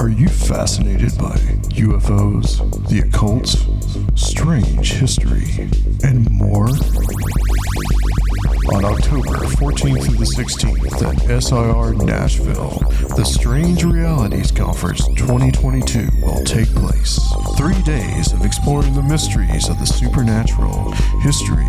Are you fascinated by UFOs, the occult, strange history, and more? On October 14th through the 16th at SIR Nashville, the Strange Realities Conference 2022 will take place. 3 days of exploring the mysteries of the supernatural, history,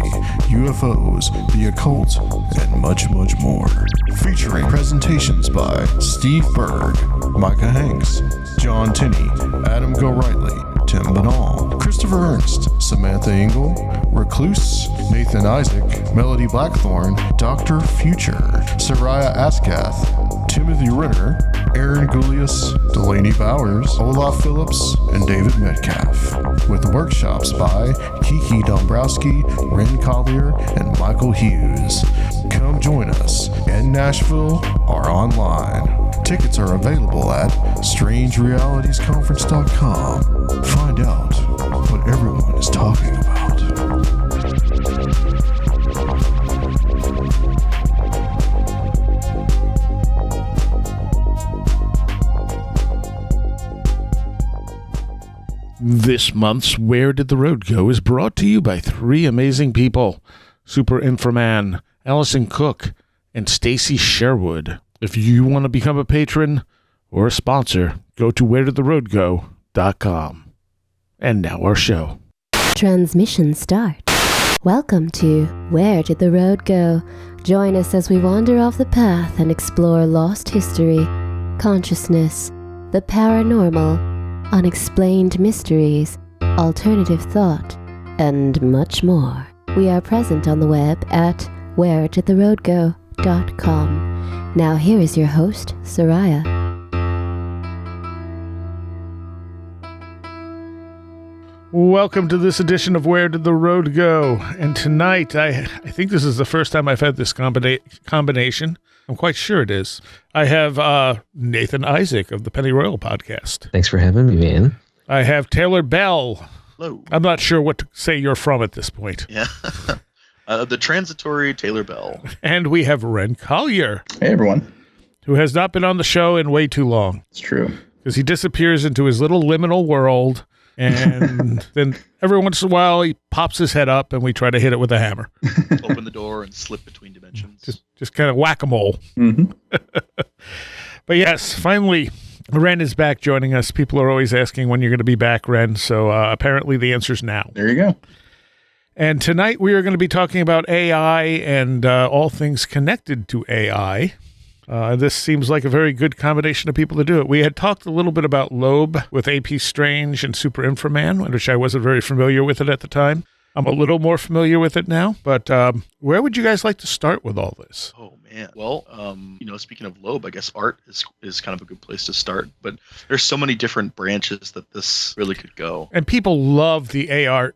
UFOs, the occult, and much, much more. Featuring presentations by Steve Berg, Micah Hanks, John Tinney, Adam Gorightly, Tim Banal, Christopher Ernst, Samantha Engel, Recluse, Nathan Isaac, Melody Blackthorn, Dr. Future, Soraya Askath, Timothy Ritter, Aaron Goulias, Delaney Bowers, Olaf Phillips, and David Metcalf, with workshops by Kiki Dombrowski, Ren Collier, and Michael Hughes. Come join us in Nashville or online. Tickets are available at strangerealitiesconference.com. Find out what everyone is talking about. This month's Where Did the Road Go is brought to you by three amazing people, Super Inframan, Allison Cook, and Stacy Sherwood. If you want to become a patron or a sponsor, go to wheredidtheroadgo.com. And now our show. Transmission start. Welcome to Where Did the Road Go? Join us as we wander off the path and explore lost history, consciousness, the paranormal, unexplained mysteries, alternative thought, and much more. We are present on the web at wheredidtheroadgo.com. Now here is your host, Soraya. Welcome to this edition of Where Did the Road Go? And tonight, I think this is the first time I've had this combination. I'm quite sure it is. I have Nathan Isaac of the Penny Royal podcast. Thanks for having me, man. I have Taylor Bell. Hello. I'm not sure what to say you're from at this point. Yeah. The transitory Taylor Bell. And we have Ren Collier. Hey, everyone. Who has not been on the show in way too long. It's true. Because he disappears into his little liminal world, and then every once in a while he pops his head up and we try to hit it with a hammer. Open the door and slip between dimensions. Just kind of whack-a-mole. Mm-hmm. But yes, finally, Ren is back joining us. People are always asking when you're going to be back, Ren, so apparently the answer's now. There you go. And tonight we are going to be talking about AI and all things connected to AI. This seems like a very good combination of people to do it. We had talked a little bit about LOAB with AP Strange and Super Inframan, which I wasn't very familiar with it at the time. I'm a little more familiar with it now, but where would you guys like to start with all this? Oh, man. Well, speaking of LOAB, I guess art is kind of a good place to start, but there's so many different branches that this really could go. And people love the AI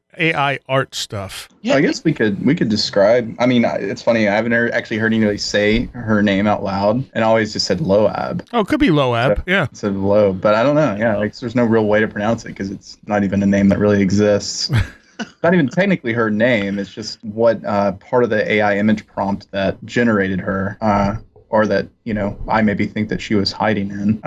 art stuff. Yeah, I guess we could describe. I mean, it's funny. I haven't actually heard anybody say her name out loud, and I always just said LOAB. Oh, it could be LOAB. Yeah, it said LOAB, but I don't know. Yeah, like there's no real way to pronounce it because it's not even a name that really exists. Not even technically her name. It's just what part of the AI image prompt that generated her, or that I maybe think that she was hiding in.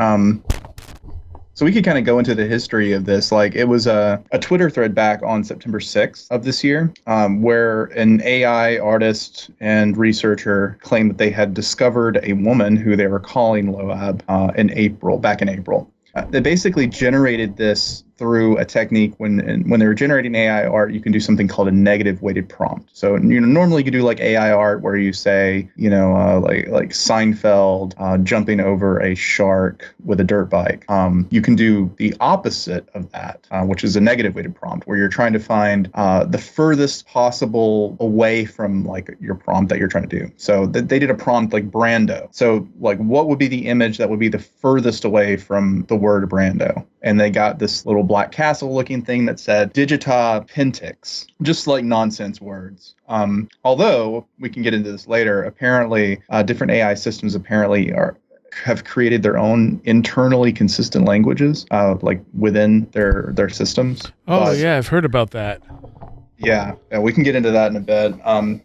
So we could kind of go into the history of this. Like it was a Twitter thread back on September 6th of this year, where an AI artist and researcher claimed that they had discovered a woman who they were calling LOAB back in April. They basically generated this through a technique when they were generating AI art, you can do something called a negative weighted prompt. So normally you could do like AI art where you say like Seinfeld jumping over a shark with a dirt bike. You can do the opposite of that, which is a negative weighted prompt where you're trying to find the furthest possible away from like your prompt that you're trying to do. So they did a prompt like Brando. So like what would be the image that would be the furthest away from the word Brando? And they got this little black castle looking thing that said Digita Pentix, just like nonsense words. Although we can get into this later, apparently different AI systems have created their own internally consistent languages, like within their systems. Oh, yeah, I've heard about that. Yeah, we can get into that in a bit.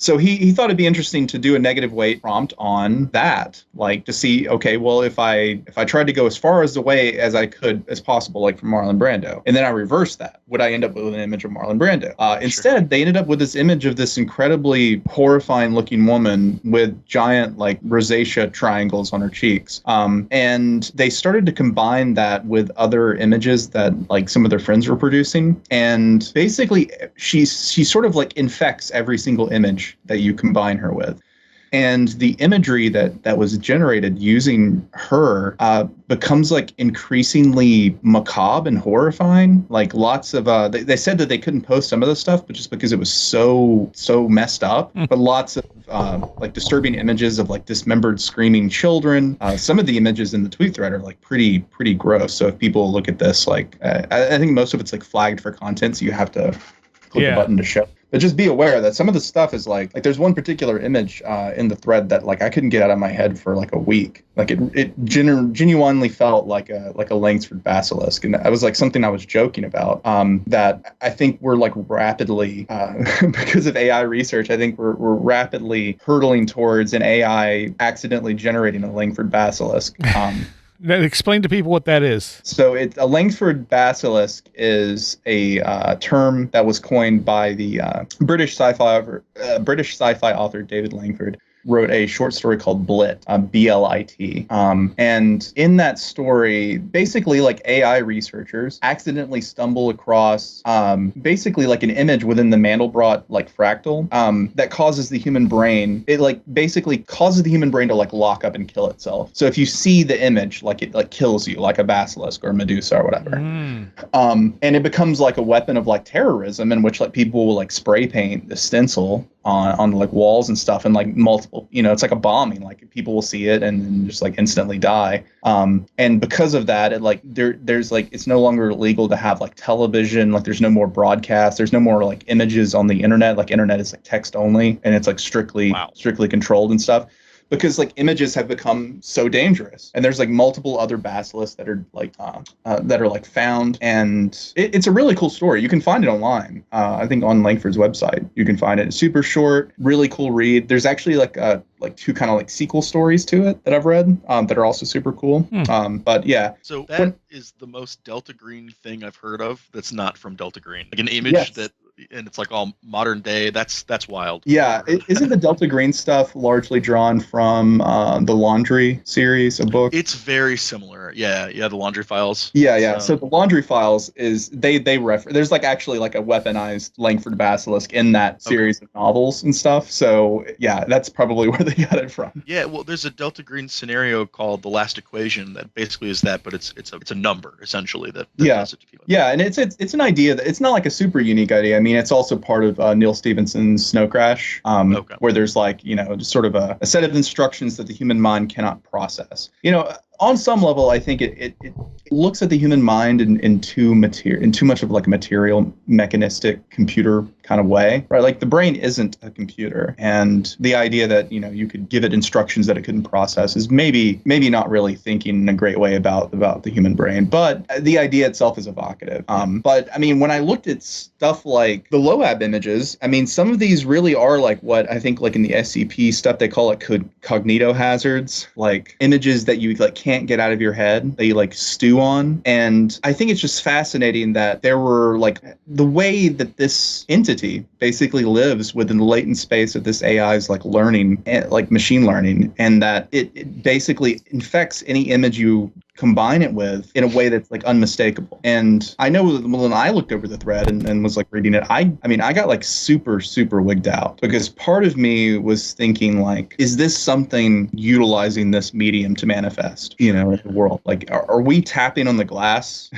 So he thought it'd be interesting to do a negative weight prompt on that, like to see, okay, well, if I tried to go as far away as I could as possible, like from Marlon Brando, and then I reversed that, would I end up with an image of Marlon Brando? Instead, they ended up with this image of this incredibly horrifying looking woman with giant like rosacea triangles on her cheeks. And they started to combine that with other images that like some of their friends were producing, and basically she sort of like infects every single image that you combine her with. And the imagery that was generated using her becomes like increasingly macabre and horrifying. Like lots of they said that they couldn't post some of the stuff, but just because it was so messed up. But lots of like disturbing images of like dismembered screaming children. Some of the images in the tweet thread are like pretty gross. So if people look at this, like I think most of it's like flagged for content, so you have to click the button to show. But just be aware that some of the stuff is like there's one particular image in the thread that like I couldn't get out of my head for like a week. Like it genuinely felt like a Langsford basilisk, and that was like something I was joking about. That I think we're like rapidly because of AI research. I think we're rapidly hurtling towards an AI accidentally generating a Langford basilisk. Explain to people what that is. So a Langsford basilisk is a term that was coined by the British sci-fi author David Langford. Wrote a short story called Blit, B-L-I-T. And in that story, basically like AI researchers accidentally stumble across basically like an image within the Mandelbrot like fractal that causes the human brain, it like basically causes the human brain to like lock up and kill itself. So if you see the image, like it like kills you, like a basilisk or a Medusa or whatever. And it becomes like a weapon of like terrorism in which like people will like spray paint the stencil on like walls and stuff, and like multiple, it's like a bombing, like people will see it and then just like instantly die. And because of that, it like there's like it's no longer legal to have like television, like there's no more broadcast, there's no more like images on the internet, like internet is like text only, and it's like strictly controlled and stuff. Because like images have become so dangerous, and there's like multiple other basilisks that are like found, and it's a really cool story. You can find it online. I think on Langford's website you can find it. It's super short, really cool read. There's actually like two kind of like sequel stories to it that I've read that are also super cool. But yeah. So that is the most Delta Green thing I've heard of that's not from Delta Green. Like an image that, and it's like all modern day. That's wild. Yeah. Isn't the Delta Green stuff largely drawn from the Laundry series of books? It's very similar. Yeah. The Laundry Files. Yeah. So the Laundry Files is they there's like actually like a weaponized Langford basilisk in that series of novels and stuff. So yeah, that's probably where they got it from. Yeah. Well, there's a Delta Green scenario called The Last Equation that basically is that, but it's a number essentially that does it to people. Yeah, and it's an idea that it's not like a super unique idea. I mean, it's also part of Neil Stephenson's Snow Crash, where there's like, just sort of a set of instructions that the human mind cannot process. On some level, I think it looks at the human mind in too much of like a material, mechanistic, computer kind of way, right? Like the brain isn't a computer, and the idea that you could give it instructions that it couldn't process is maybe not really thinking in a great way about the human brain. But the idea itself is evocative. But I mean, when I looked at stuff like the LOAB images, I mean, some of these really are like what I think like in the SCP stuff they call it cognito hazards, like images that you like can't get out of your head, that you like stew on. And I think it's just fascinating that there were like the way that this entity basically lives within the latent space of this AI's like learning, like machine learning, and that it basically infects any image you combine it with in a way that's like unmistakable. And I know when I looked over the thread and was like reading it, I mean, I got like super wigged out, because part of me was thinking like, is this something utilizing this medium to manifest, in the world? Like, are we tapping on the glass,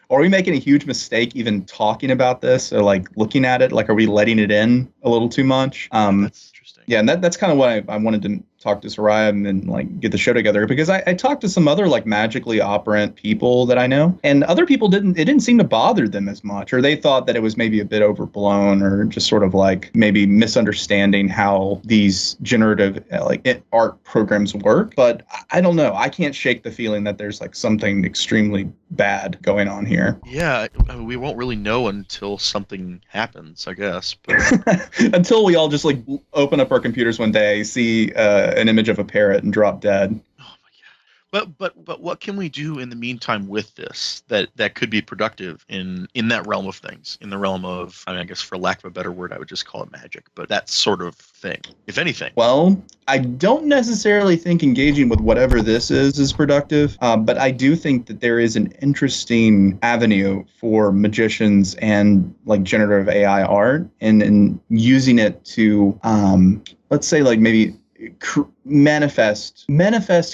Are we making a huge mistake even talking about this, or like looking at it? Like, are we letting it in a little too much? That's interesting. Yeah, and that's kind of what I wanted to talk to Soraya and like get the show together, because I talked to some other like magically operant people that I know, and other people didn't seem to bother them as much, or they thought that it was maybe a bit overblown, or just sort of like maybe misunderstanding how these generative art programs work. But I don't know. I can't shake the feeling that there's like something extremely bad going on here. Yeah, I mean, we won't really know until something happens, I guess. But Until we all just like open up our computers one day, see an image of a parrot and drop dead. But what can we do in the meantime with this that could be productive in that realm of things, in the realm of, I mean, I guess for lack of a better word, I would just call it magic, but that sort of thing, if anything. Well, I don't necessarily think engaging with whatever this is productive, but I do think that there is an interesting avenue for magicians and like generative AI art and using it to, let's say like maybe manifest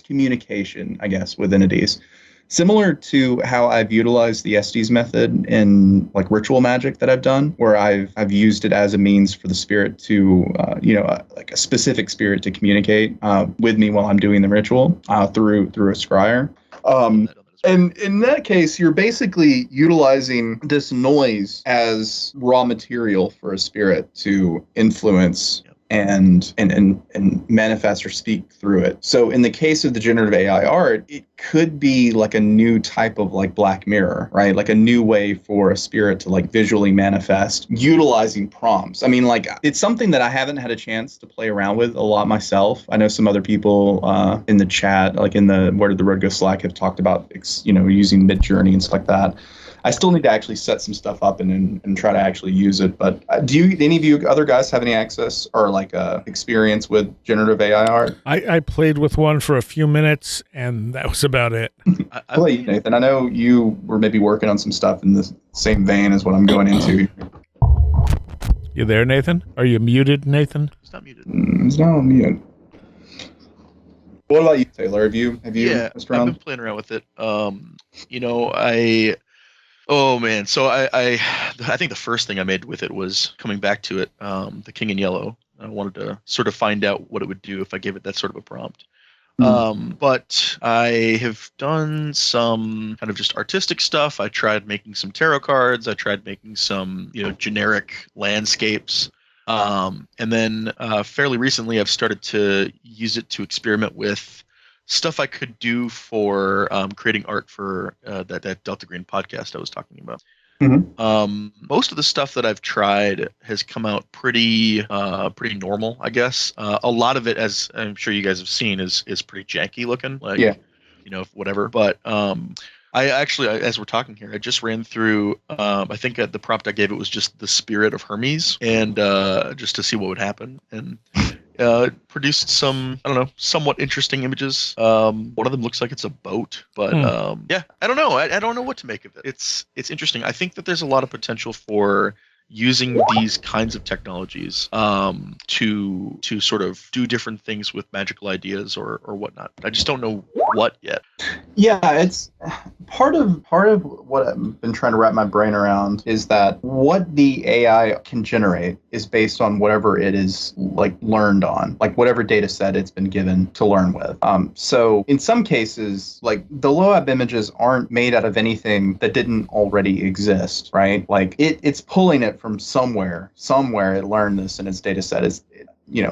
communication, I guess, with entities. Similar to how I've utilized the Estes method in like ritual magic that I've done, where I've used it as a means for the spirit to, like a specific spirit to communicate with me while I'm doing the ritual through a scryer. And in that case, you're basically utilizing this noise as raw material for a spirit to influence and manifest or speak through it. So in the case of the generative AI art, it could be like a new type of like Black Mirror, right? Like a new way for a spirit to like visually manifest utilizing prompts. I mean, like it's something that I haven't had a chance to play around with a lot myself. I know some other people in the chat, like in the Where Did the Road Go Slack, have talked about, using Midjourney and stuff like that. I still need to actually set some stuff up and try to actually use it. But any of you other guys have any access or like experience with generative AI art? I played with one for a few minutes, and that was about it. Well, Nathan, I know you were maybe working on some stuff in the same vein as what I'm going into. You there, Nathan? Are you muted, Nathan? He's not muted. He's not on mute. What about you, Taylor? Have you messed around? I've been playing around with it. Oh man, so I think the first thing I made with it was coming back to it, the King in Yellow. I wanted to sort of find out what it would do if I gave it that sort of a prompt. But I have done some kind of just artistic stuff. I tried making some tarot cards. I tried making some, generic landscapes. And then fairly recently, I've started to use it to experiment with stuff I could do for creating art for that Delta Green podcast I was talking about. Mm-hmm. Most of the stuff that I've tried has come out pretty normal, I guess. A lot of it, as I'm sure you guys have seen, is pretty janky looking, like whatever. But I actually, as we're talking here, I just ran through. I think the prompt I gave it was just the spirit of Hermes, and just to see what would happen, and produced some, I don't know, somewhat interesting images. One of them looks like it's a boat, but I don't know. I don't know what to make of it. It's interesting. I think that there's a lot of potential for using these kinds of technologies to sort of do different things with magical ideas or whatnot. I just don't know what yet. Yeah, it's part of what I've been trying to wrap my brain around is that what the AI can generate is based on whatever it is like learned on, like whatever data set it's been given to learn with. So in some cases, like the LOAB images aren't made out of anything that didn't already exist, right? Like it's pulling it from somewhere it learned this in its data set is,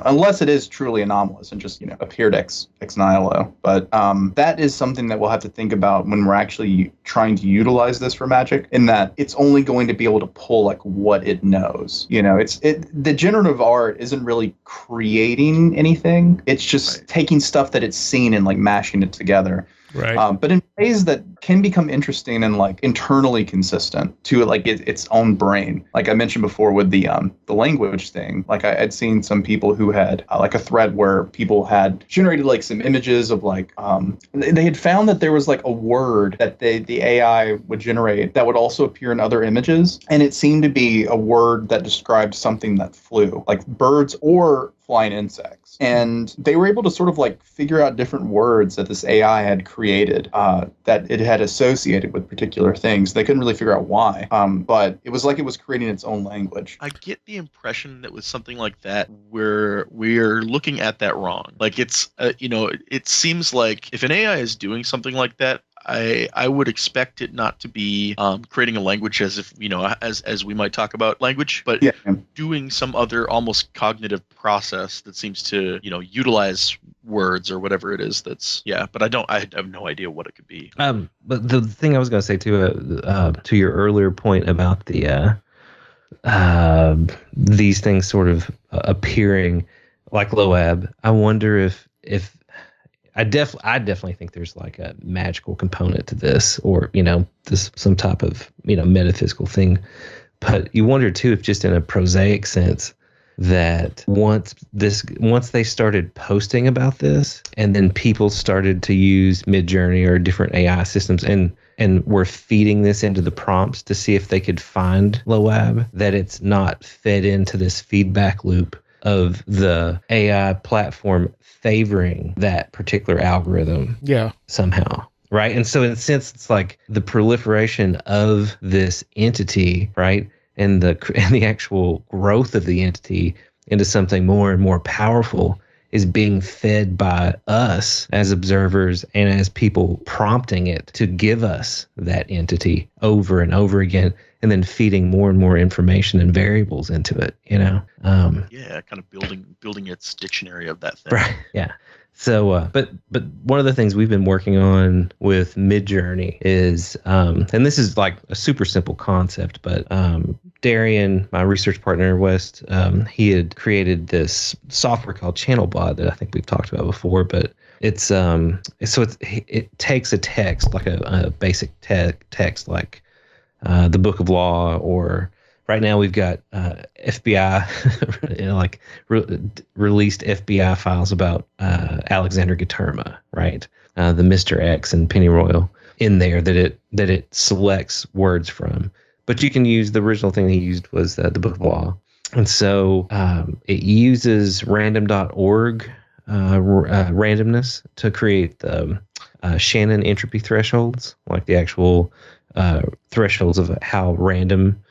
unless it is truly anomalous and just, appeared ex nihilo. But that is something that we'll have to think about when we're actually trying to utilize this for magic, in that it's only going to be able to pull like what it knows. The generative art isn't really creating anything. It's just taking stuff that it's seen and like mashing it together. Right. But in ways that can become interesting and like internally consistent to like its own brain. Like I mentioned before with the language thing, like I'd seen some people who had like a thread where people had generated like some images of like, they had found that there was like a word that the AI would generate that would also appear in other images. And it seemed to be a word that described something that flew, like birds or flying insects. And they were able to sort of like figure out different words that this AI had created that it had associated with particular things. They couldn't really figure out why, but it was like it was creating its own language. I get the impression that with something like that, we're looking at that wrong. Like it's, it seems like if an AI is doing something like that, I would expect it not to be creating a language as if, as we might talk about language, but doing some other almost cognitive process that seems to, utilize words or whatever it is. That's but I have no idea what it could be. But the thing I was going to say to your earlier point about the these things sort of appearing like LOAB, I wonder if I definitely think there's like a magical component to this, or this some type of metaphysical thing. But you wonder too if just in a prosaic sense that once they started posting about this, and then people started to use Midjourney or different AI systems and were feeding this into the prompts to see if they could find LOAB, that it's not fed into this feedback loop of the AI platform favoring that particular algorithm somehow. Right. And so in a sense, it's like the proliferation of this entity, right, and the actual growth of the entity into something more and more powerful is being fed by us as observers and as people prompting it to give us that entity over and over again, and then feeding more and more information and variables into it, kind of building its dictionary of that thing. Right. Yeah. So, but one of the things we've been working on with Midjourney is, and this is like a super simple concept, but Darian, my research partner, West, he had created this software called ChannelBot that I think we've talked about before, but it's it takes a text, like a basic text, like the Book of Law, or right now we've got FBI, released FBI files about Alexander Gaterma, right? The Mr. X and Pennyroyal in there that it selects words from. But you can use the original thing he used was the Book of Law. And so it uses random.org randomness to create the Shannon entropy thresholds, like the actual thresholds of how random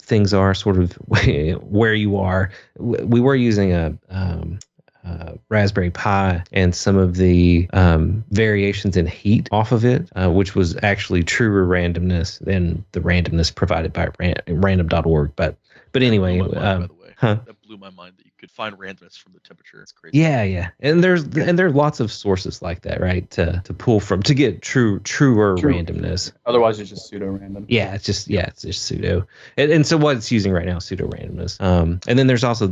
things are, sort of where you are. We were using a Raspberry Pi and some of the variations in heat off of it, which was actually truer randomness than the randomness provided by random.org. But anyway, by the way. That blew my mind that you could find randomness from the temperature. It's crazy. Yeah. And there's lots of sources like that, right? To pull from to get truer randomness. Otherwise, it's just pseudo random. Yeah, it's just pseudo. And so what it's using right now is pseudo randomness. And then there's also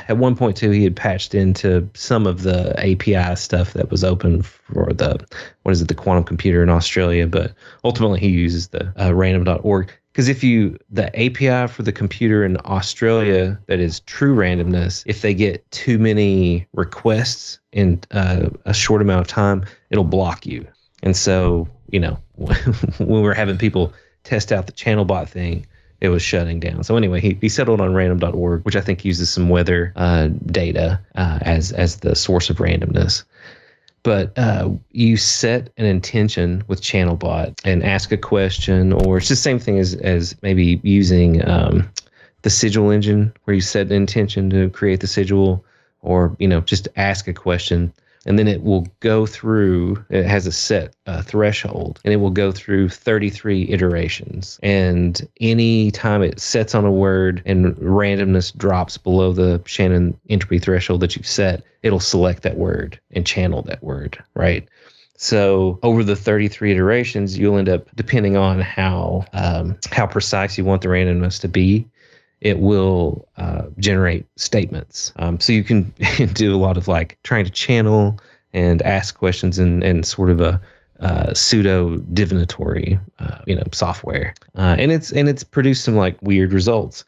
at one point too, he had patched into some of the API stuff that was open for the quantum computer in Australia, but ultimately he uses the random.org. Because the API for the computer in Australia that is true randomness, if they get too many requests in a short amount of time, it'll block you. And so, when we were having people test out the ChannelBot thing, it was shutting down. So anyway, he settled on random.org, which I think uses some weather data as the source of randomness. But you set an intention with ChannelBot and ask a question, or it's the same thing as maybe using the sigil engine, where you set an intention to create the sigil, or just ask a question, and then it will go through. It has a set threshold, and it will go through 33 iterations. And any time it sets on a word and randomness drops below the Shannon entropy threshold that you've set, it'll select that word and channel that word, right? So over the 33 iterations, you'll end up, depending on how precise you want the randomness to be, it will generate statements. So you can do a lot of like trying to channel and ask questions in sort of a pseudo divinatory software, and it's produced some like weird results.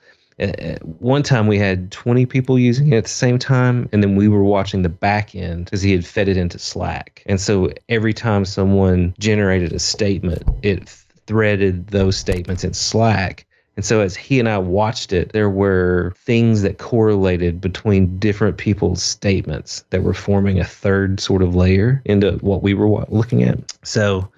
One time we had 20 people using it at the same time, and then we were watching the back end because he had fed it into Slack. And so every time someone generated a statement, it threaded those statements in Slack. And so as he and I watched it, there were things that correlated between different people's statements that were forming a third sort of layer into what we were looking at. So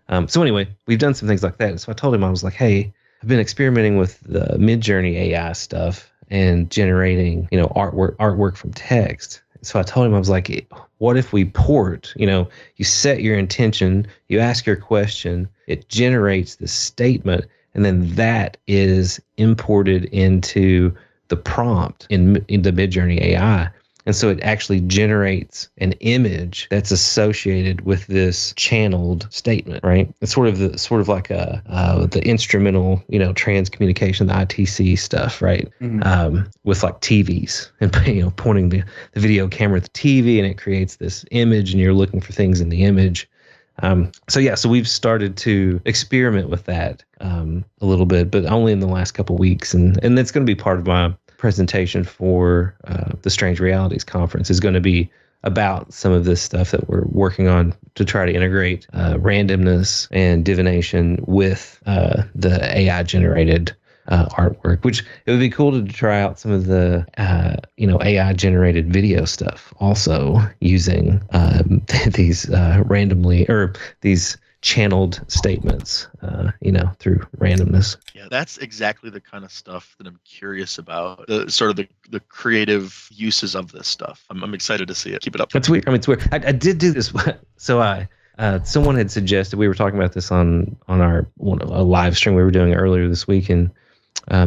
anyway, we've done some things like that. And so I told him, I was like, hey, I've been experimenting with the Midjourney AI stuff and generating, artwork from text. So I told him, I was like, what if we port, you set your intention, you ask your question, it generates the statement, and then that is imported into the prompt in the Midjourney AI. And so it actually generates an image that's associated with this channeled statement, right? It's sort of like the instrumental, transcommunication, the ITC stuff, right? With like TVs and pointing the video camera at the TV, and it creates this image, and you're looking for things in the image. So we've started to experiment with that a little bit, but only in the last couple of weeks, and that's going to be part of my presentation for the Strange Realities Conference. Is going to be about some of this stuff that we're working on to try to integrate randomness and divination with the AI generated artwork, which it would be cool to try out some of the AI generated video stuff also using these randomly, or these channeled statements through randomness. Yeah, that's exactly the kind of stuff that I'm curious about, the sort of the creative uses of this stuff. I'm excited to see it. Keep it up. That's weird. I mean, it's weird. I did do this. So someone had suggested, we were talking about this on a live stream we were doing earlier this week, and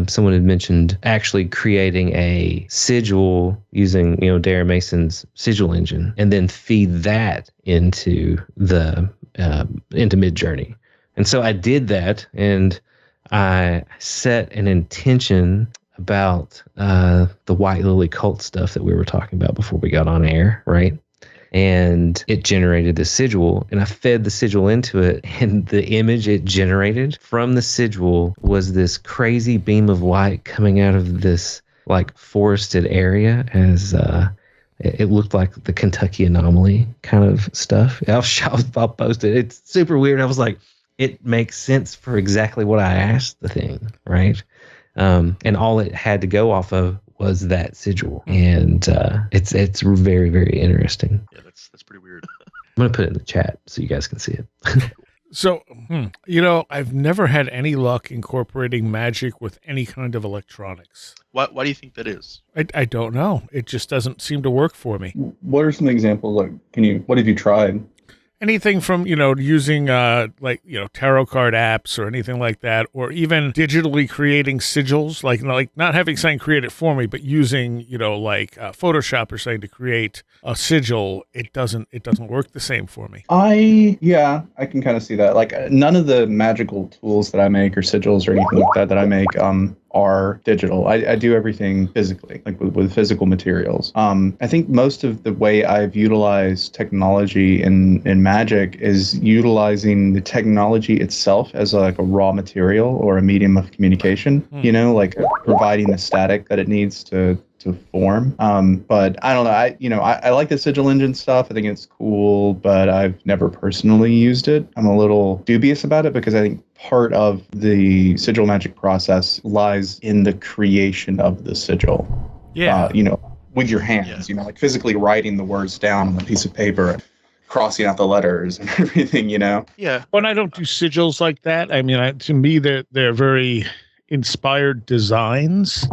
someone had mentioned actually creating a sigil using, Darren Mason's sigil engine, and then feed that into Midjourney. And so I did that, and I set an intention about the White Lily cult stuff that we were talking about before we got on air, right? And it generated the sigil, and I fed the sigil into it, and the image it generated from the sigil was this crazy beam of light coming out of this like forested area, as it looked like the Kentucky anomaly kind of stuff. I'll post it. It's super weird. I was like, it makes sense for exactly what I asked the thing, right? And all it had to go off of was that sigil, and it's very, very interesting. Yeah, that's pretty weird. I'm gonna put it in the chat so you guys can see it. So, I've never had any luck incorporating Magick with any kind of electronics. Why do you think that is? I don't know. It just doesn't seem to work for me. What are some examples? What have you tried? Anything from, using tarot card apps or anything like that, or even digitally creating sigils, like not having something create it for me, but using, Photoshop or something to create a sigil. It doesn't work the same for me. I can kind of see that. Like, none of the magical tools that I make or sigils or anything like that I make are digital. I do everything physically, like with physical materials. I think most of the way I've utilized technology in Magick is utilizing the technology itself as a raw material or a medium of communication, providing the static that it needs to form. But I don't know. I like the sigil engine stuff. I think it's cool, but I've never personally used it. I'm a little dubious about it because I think part of the sigil magic process lies in the creation of the sigil. Yeah. With your hands, like physically writing the words down on a piece of paper, crossing out the letters and everything, Yeah. When I don't do sigils like that, I mean, to me, they're very inspired designs.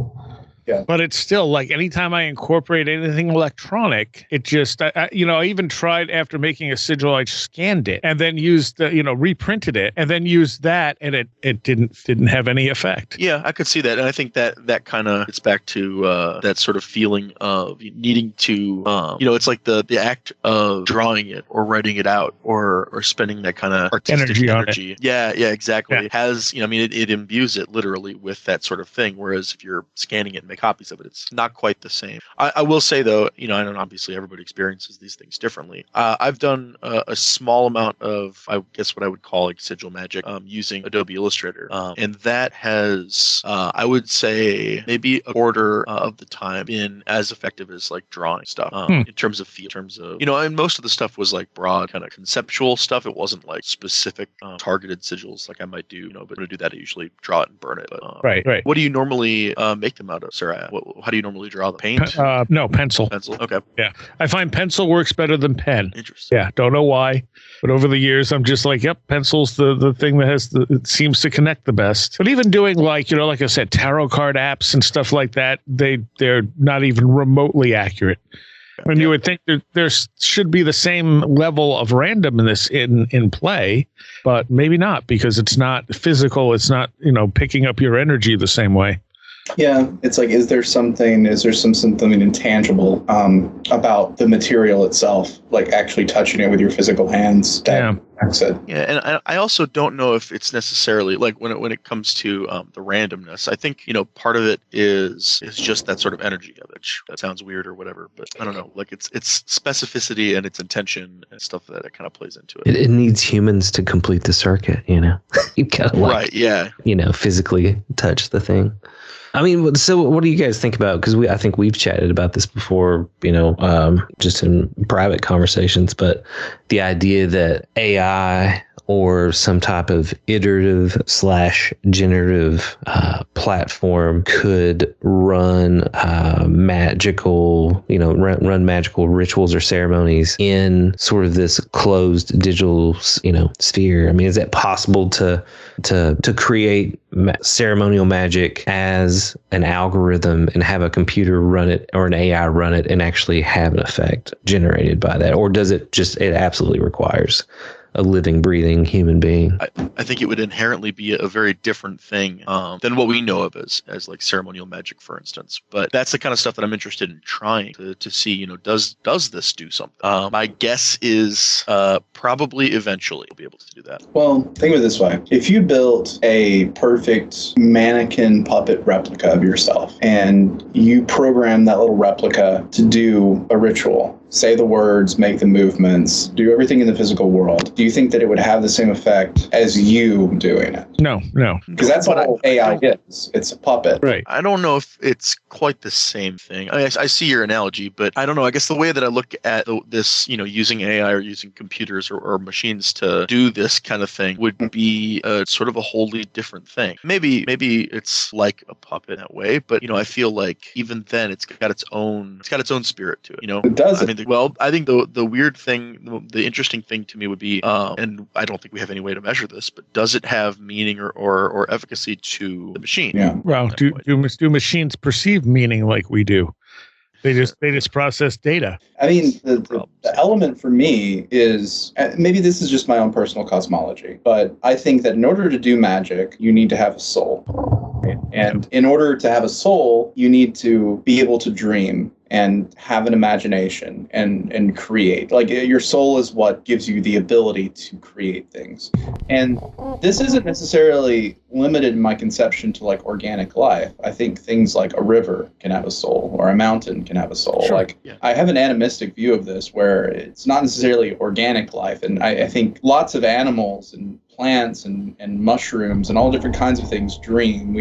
Yeah. But it's still like anytime I incorporate anything electronic, it just, I even tried after making a sigil, I scanned it and then used reprinted it and then used that, and it didn't have any effect. Yeah, I could see that. And I think that kind of gets back to that sort of feeling of needing to, it's like the act of drawing it or writing it out or spending that kind of artistic energy. Yeah, exactly. Yeah. It has, it imbues it literally with that sort of thing. Whereas if you're scanning it and make copies of it, it's not quite the same. I will say though, I know obviously everybody experiences these things differently. I've done a small amount of, I guess what I would call like sigil magic using Adobe Illustrator. And that has, I would say maybe a quarter of the time been as effective as like drawing stuff in terms of feel, in terms of, and most of the stuff was like broad kind of conceptual stuff. It wasn't like specific targeted sigils like I might do, but to do that, I usually draw it and burn it. But, right. What do you normally make them out of, sir? How do you normally draw the paint? No, pencil. Pencil. Okay. Yeah. I find pencil works better than pen. Interesting. Yeah. Don't know why, but over the years, I'm just like, yep, pencil's the thing that it seems to connect the best. But even doing like I said, tarot card apps and stuff like that, they're not even remotely accurate. And you would think that there should be the same level of randomness in play, but maybe not, because it's not physical. It's not, picking up your energy the same way. Yeah, it's like, is there something intangible about the material itself, like actually touching it with your physical hands? That affects it. Yeah, and I also don't know if it's necessarily like when it comes to the randomness. I think part of it is just that sort of energy of it. That sounds weird or whatever, but I don't know. Like it's specificity and its intention and stuff that kind of plays into it. It needs humans to complete the circuit. You gotta right, yeah. Physically touch the thing. I mean, so what do you guys think about? Because I think we've chatted about this before, just in private conversations. But the idea that AI or some type of iterative/generative platform could run magical rituals or ceremonies in sort of this closed digital, sphere. I mean, is it possible to create ceremonial magic as an algorithm and have a computer run it or an AI run it and actually have an effect generated by that? Or does it absolutely requires a living, breathing human being? I think it would inherently be a very different thing than what we know of as like ceremonial magic, for instance. But that's the kind of stuff that I'm interested in trying to see. Does this do something? My guess is probably eventually we'll be able to do that. Well, think of it this way: if you built a perfect mannequin puppet replica of yourself, and you program that little replica to do a ritual, say the words, make the movements, do everything in the physical world, do you think that it would have the same effect as you doing it? No. Because that's what AI is. It's a puppet. Right. I don't know if it's quite the same thing. I see your analogy, but I don't know. I guess the way that I look at this, using AI or using computers or machines to do this kind of thing would be sort of a wholly different thing. Maybe it's like a puppet in that way, but I feel like even then it's got its own spirit to it. It does. I mean, I think the weird thing, the interesting thing to me would be, and I don't think we have any way to measure this, but does it have meaning or efficacy to the machine? Yeah. Well, do machines perceive meaning like we do? They just process data. I mean, the element for me is, maybe this is just my own personal cosmology, but I think that in order to do magic, you need to have a soul. Right? And in order to have a soul, you need to be able to dream and have an imagination and create. Like, your soul is what gives you the ability to create things. And this isn't necessarily limited in my conception to like organic life. I think things like a river can have a soul, or a mountain can have a soul. Sure. I have an animistic view of this where it's not necessarily organic life. And I think lots of animals and plants and mushrooms and all different kinds of things dream.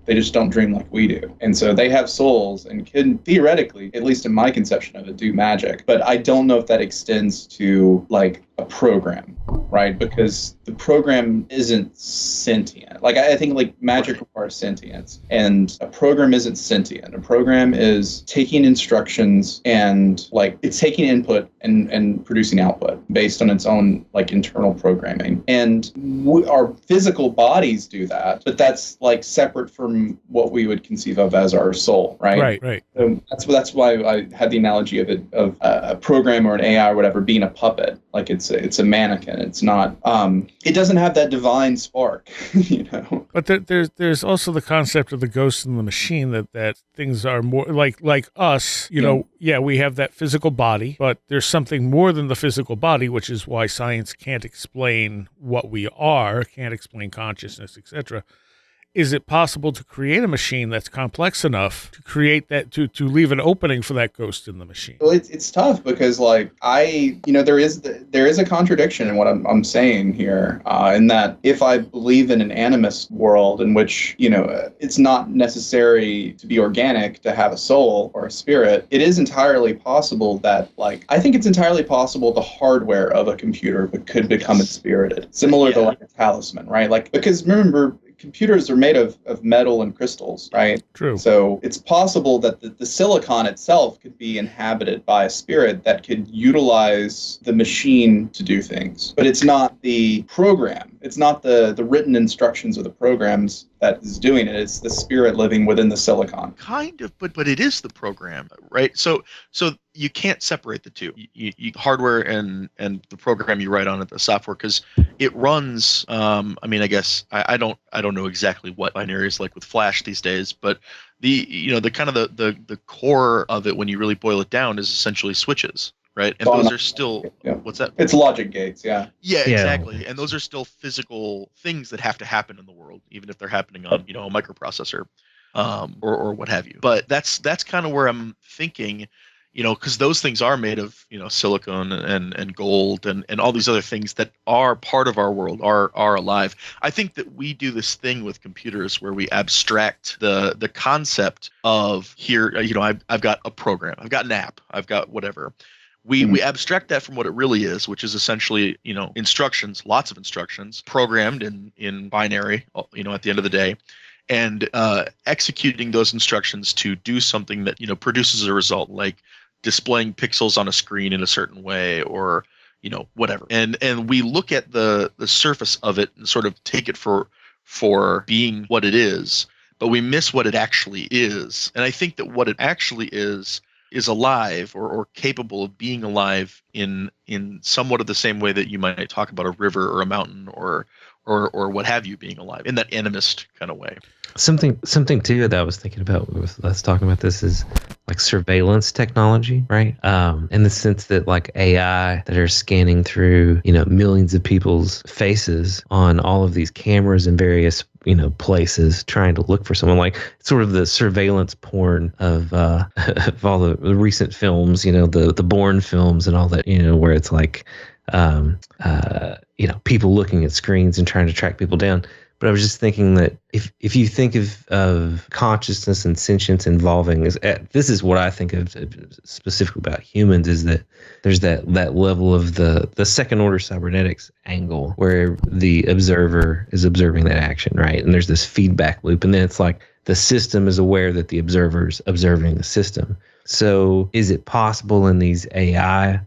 They just don't dream like we do. And so they have souls and can theoretically, at least in my conception of it, do magic. But I don't know if that extends to like a program, right? Because the program isn't sentient. Like, I think like magic requires sentience, and a program isn't sentient. A program is taking instructions and like it's taking input and producing output based on its own like internal programming. And our physical bodies do that, but that's like separate from what we would conceive of as our soul, right? Right. So that's why I had the analogy of a program or an AI or whatever being a puppet. Like it's a mannequin. It's not. It doesn't have that divine spark, But there's also the concept of the ghost in the machine that things are more like us. Yeah, we have that physical body, but there's something more than the physical body, which is why science can't explain what we are, can't explain consciousness, etc. Is it possible to create a machine that's complex enough to create that, to leave an opening for that ghost in the machine? Well, it's tough because like there is a contradiction in what I'm saying here, in that if I believe in an animist world in which, it's not necessary to be organic to have a soul or a spirit, it is entirely possible that I think it's entirely possible the hardware of a computer could become inspirited, similar to like a talisman, right? Like, because remember, computers are made of metal and crystals, right? True. So it's possible that the silicon itself could be inhabited by a spirit that could utilize the machine to do things. But it's not the program. It's not the written instructions of the programs that is doing it. It's the spirit living within the silicon. Kind of, but it is the program, right? So you can't separate the two. You hardware and the program you write on it, the software, because it runs. I guess I don't know exactly what binary is like with Flash these days, but the kind of the core of it, when you really boil it down, is essentially switches. Right, and those are still what's that? It's logic gates, yeah. Yeah, exactly. And those are still physical things that have to happen in the world, even if they're happening on a microprocessor, or what have you. But that's kind of where I'm thinking, because those things are made of silicon and gold and all these other things that are part of our world, are alive. I think that we do this thing with computers where we abstract the concept of here. I've got a program, I've got an app, I've got whatever. We abstract that from what it really is, which is essentially, instructions, lots of instructions, programmed in binary, at the end of the day, and executing those instructions to do something that, produces a result, like displaying pixels on a screen in a certain way, or, whatever. And we look at the surface of it and sort of take it for being what it is, but we miss what it actually is. And I think that what it actually is alive or capable of being alive in somewhat of the same way that you might talk about a river or a mountain or what have you being alive, in that animist kind of way. Something too that I was thinking about with us talking about this is like surveillance technology, right? In the sense that like AI that are scanning through, millions of people's faces on all of these cameras in various, places, trying to look for someone, like sort of the surveillance porn of all the recent films, the Bourne films and all that, where it's like, people looking at screens and trying to track people down. But I was just thinking that if you think of consciousness and sentience involving, this is what I think of specifically about humans, is that there's that level of the second order cybernetics angle where the observer is observing that action, right? And there's this feedback loop, and then it's like the system is aware that the observer's observing the system. So is it possible in these AI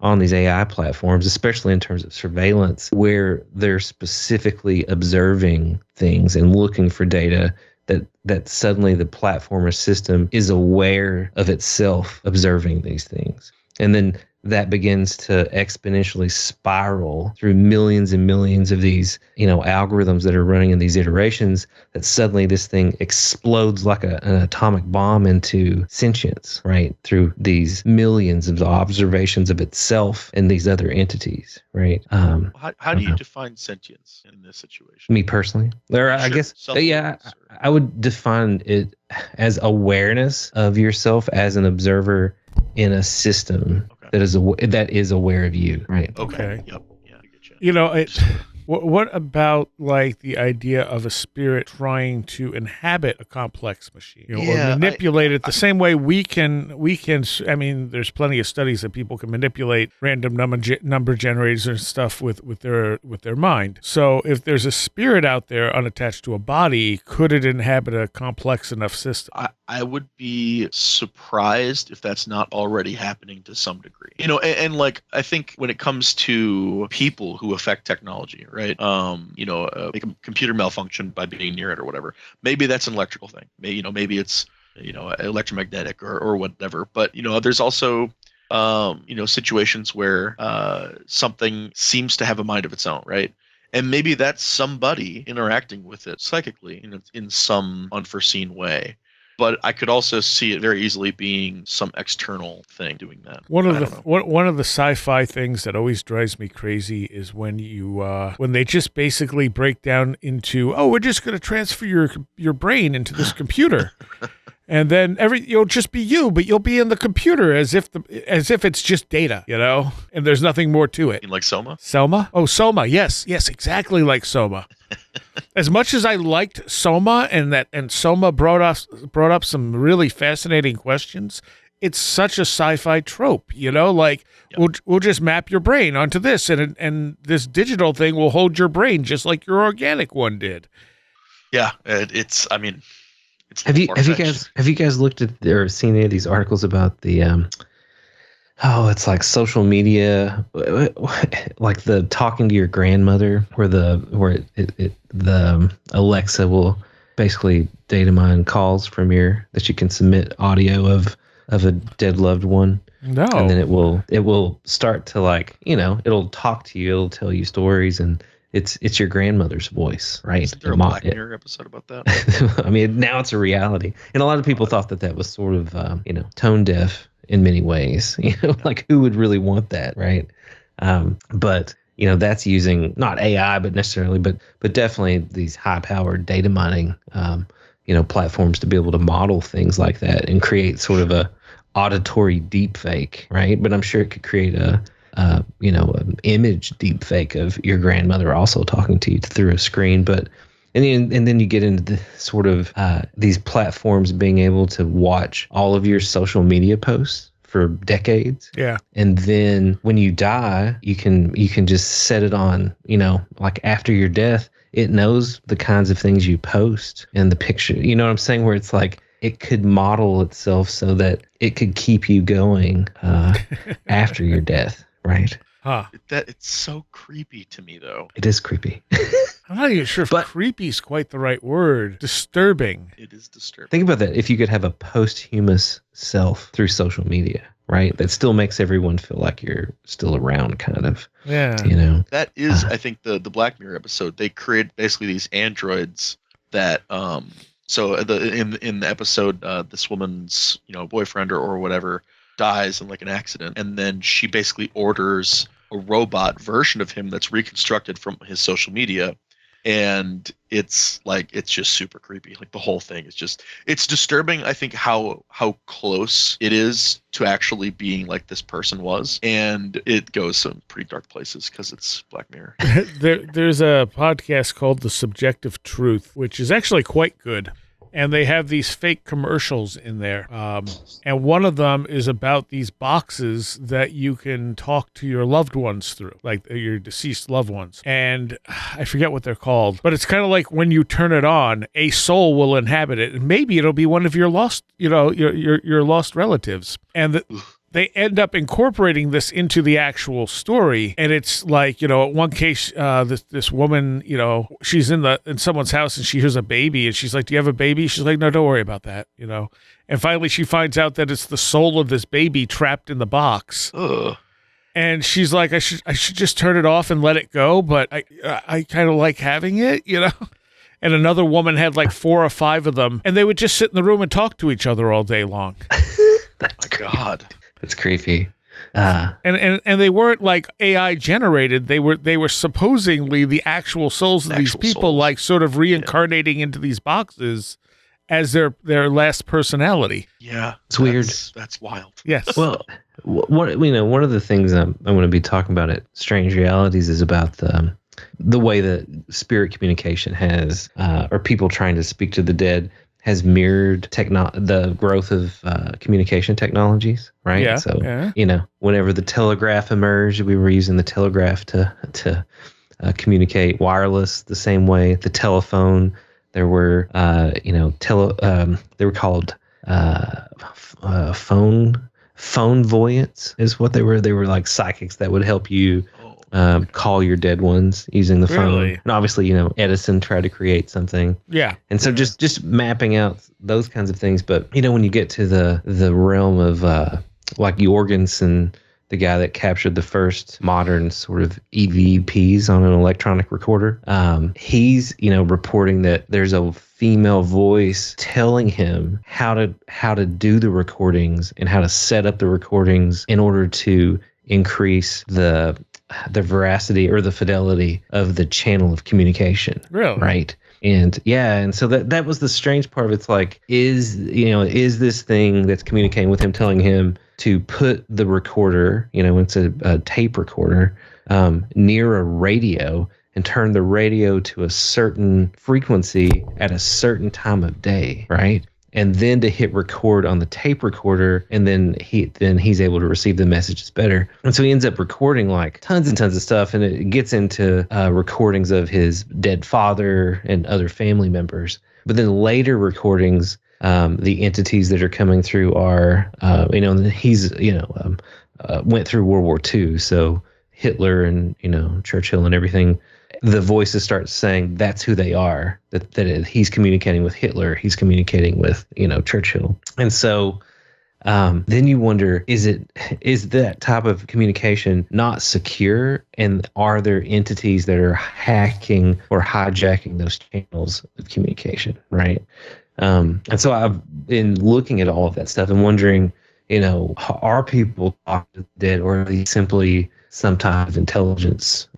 platforms, especially in terms of surveillance, where they're specifically observing things and looking for data, that suddenly the platform or system is aware of itself observing these things? And then that begins to exponentially spiral through millions and millions of these, algorithms that are running in these iterations, that suddenly this thing explodes like an atomic bomb into sentience, right? Through these millions of observations of itself and these other entities, right? How do you define sentience in this situation? Me personally, I guess, I would define it as awareness of yourself as an observer in a system that is aware of you, right? Okay. Yep. Yeah, I get you. What about like the idea of a spirit trying to inhabit a complex machine, or manipulate it the same way we can? I mean, there's plenty of studies that people can manipulate random number generators and stuff with their mind. So if there's a spirit out there unattached to a body, could it inhabit a complex enough system? I would be surprised if that's not already happening to some degree. And like, I think when it comes to people who affect technology, right? Make a computer malfunction by being near it or whatever. Maybe that's an electrical thing. Maybe it's, electromagnetic or whatever. But, there's also, situations where something seems to have a mind of its own, right? And maybe that's somebody interacting with it psychically in some unforeseen way. But I could also see it very easily being some external thing doing that. One of the sci-fi things that always drives me crazy is when they just basically break down into, we're just going to transfer your brain into this computer. And then you'll just be you, but you'll be in the computer as if it's just data, and there's nothing more to it. Like Soma? Soma? Oh, Soma. Yes, exactly like Soma. As much as I liked Soma and Soma brought up some really fascinating questions, it's such a sci-fi trope, like we'll just map your brain onto this, and this digital thing will hold your brain just like your organic one did. Yeah, it's. I mean. Have you guys looked at or seen any of these articles about the it's like social media, like the talking to your grandmother, where the Alexa will basically data mine calls from that you can submit audio of a dead loved one. No. And then it will start to, like, it'll talk to you, it'll tell you stories, and it's your grandmother's voice, right? Isn't there a Black Mirror episode about that? I mean, now it's a reality. And a lot of people thought that was sort of, tone deaf in many ways. Like, who would really want that, right? But that's using not AI, but definitely these high-powered data mining, platforms to be able to model things like that and create sort of a auditory deep fake, right? But I'm sure it could create an image deep fake of your grandmother also talking to you through a screen. But and then you get into the sort of these platforms being able to watch all of your social media posts for decades. Yeah. And then when you die, you can just set it on, like after your death, it knows the kinds of things you post in the picture. You know what I'm saying? Where it's like it could model itself so that it could keep you going after your death, right? Huh. It's so creepy to me, though. It is creepy. I'm not even sure if creepy is quite the right word. Disturbing. It is disturbing. Think about that. If you could have a posthumous self through social media, right? That still makes everyone feel like you're still around, kind of. Yeah. That is, I think, the Black Mirror episode. They create basically these androids that, so in the episode, this woman's, boyfriend or whatever dies in like an accident, and then she basically orders a robot version of him that's reconstructed from his social media. And it's just super creepy. Like, the whole thing is it's disturbing. I think how close it is to actually being like this person was. And it goes some pretty dark places because it's Black Mirror. There's a podcast called The Subjective Truth, which is actually quite good. And they have these fake commercials in there. And one of them is about these boxes that you can talk to your loved ones through, like your deceased loved ones. And I forget what they're called, but it's kind of like when you turn it on, a soul will inhabit it. And maybe it'll be one of your lost, your lost relatives. And they end up incorporating this into the actual story. And it's like, one case, this woman, she's in someone's house and she hears a baby and she's like, "Do you have a baby?" She's like, "No, don't worry about that." And finally she finds out that it's the soul of this baby trapped in the box. Ugh. And she's like, I should just turn it off and let it go. But I kind of like having it, And another woman had like 4 or 5 of them, and they would just sit in the room and talk to each other all day long. My God. It's creepy. And they weren't like AI generated. They were supposedly the actual souls of these people, like sort of reincarnating into these boxes as their last personality. Yeah, it's weird. That's wild. Yes. Well, one of the things I'm going to be talking about at Strange Realities is about the way that spirit communication has, or people trying to speak to the dead, has mirrored the growth of communication technologies, right? Yeah, so, yeah. Whenever the telegraph emerged, we were using the telegraph to communicate wireless the same way. The telephone, there were, they were called phone voyants is what they were. They were like psychics that would help you call your dead ones using the phone. And obviously, Edison tried to create something. Yeah. And so just mapping out those kinds of things. But, when you get to the realm of like Jorgensen, the guy that captured the first modern sort of EVPs on an electronic recorder, he's, reporting that there's a female voice telling him how to do the recordings and how to set up the recordings in order to increase the veracity or the fidelity of the channel of communication. Really? Right. And so that was the strange part of it. It's like, is this thing that's communicating with him telling him to put the recorder, it's a tape recorder, near a radio and turn the radio to a certain frequency at a certain time of day, right? And then to hit record on the tape recorder, and then he's able to receive the messages better. And so he ends up recording like tons and tons of stuff, and it gets into recordings of his dead father and other family members. But then later recordings, the entities that are coming through are, he's went through World War II, so Hitler and Churchill and everything. the voices start saying that's who they are, he's communicating with Hitler, he's communicating with, Churchill. And so then you wonder, is that type of communication not secure? And are there entities that are hacking or hijacking those channels of communication, right? And so I've been looking at all of that stuff and wondering, are people talking to the dead, or are they simply some type of intelligence,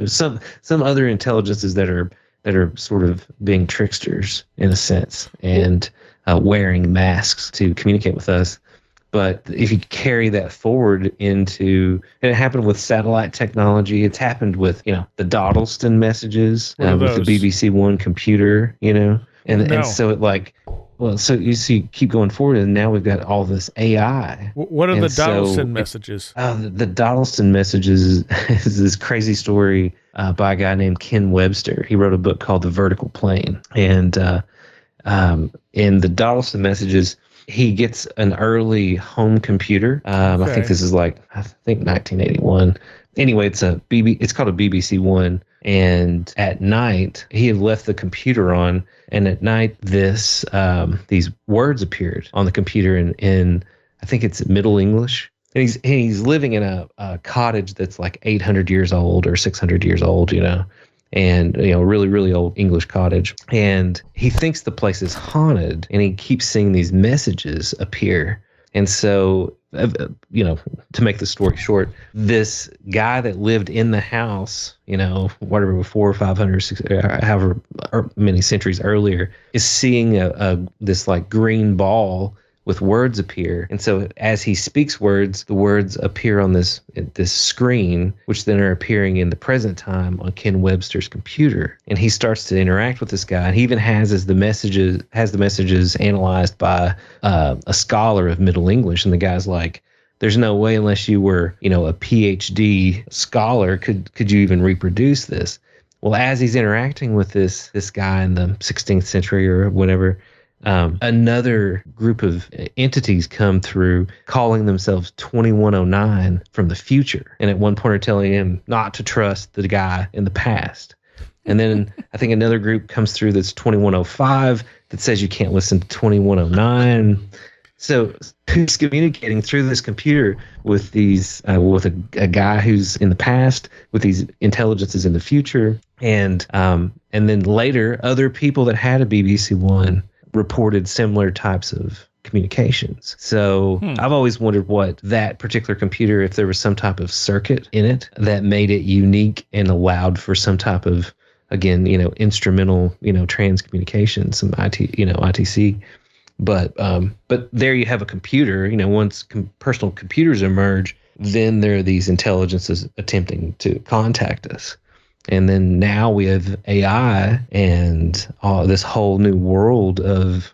some other intelligences that are sort of being tricksters in a sense, and wearing masks to communicate with us. But if you carry that forward into, and it happened with satellite technology, it's happened with, the Donaldson Messages, with the BBC One computer, and so it so you see, keep going forward, and now we've got all this AI. What are the Donaldson Messages? The Donaldson Messages is this crazy story by a guy named Ken Webster. He wrote a book called The Vertical Plane, and in the Donaldson Messages, he gets an early home computer. I think this is 1981. Anyway, it's called a BBC One. And at night, he had left the computer on, and at night, these words appeared on the computer in I think it's Middle English. And he's living in a cottage that's like 800 years old or 600 years old, and really, really old English cottage. And he thinks the place is haunted, and he keeps seeing these messages appear. And so, to make the story short, this guy that lived in the house, whatever, 400 or 500, 600, however many centuries earlier, is seeing this like green ball with words appear. And so as he speaks words, the words appear on this screen, which then are appearing in the present time on Ken Webster's computer. And he starts to interact with this guy. And he even has the messages analyzed by a scholar of Middle English. And the guy's like, there's no way, unless you were, a PhD scholar, could you even reproduce this? Well, as he's interacting with this guy in the 16th century or whatever, another group of entities come through calling themselves 2109 from the future. And at one point are telling him not to trust the guy in the past. And then I think another group comes through that's 2105 that says you can't listen to 2109. So who's communicating through this computer with these, with a guy who's in the past, with these intelligences in the future, and then later other people that had a BBC One reported similar types of communications. So I've always wondered what that particular computer, if there was some type of circuit in it that made it unique and allowed for some type of, again, instrumental, transcommunication, some ITC. But there you have a computer. Once personal computers emerge, then there are these intelligences attempting to contact us. And then now we have AI and this whole new world of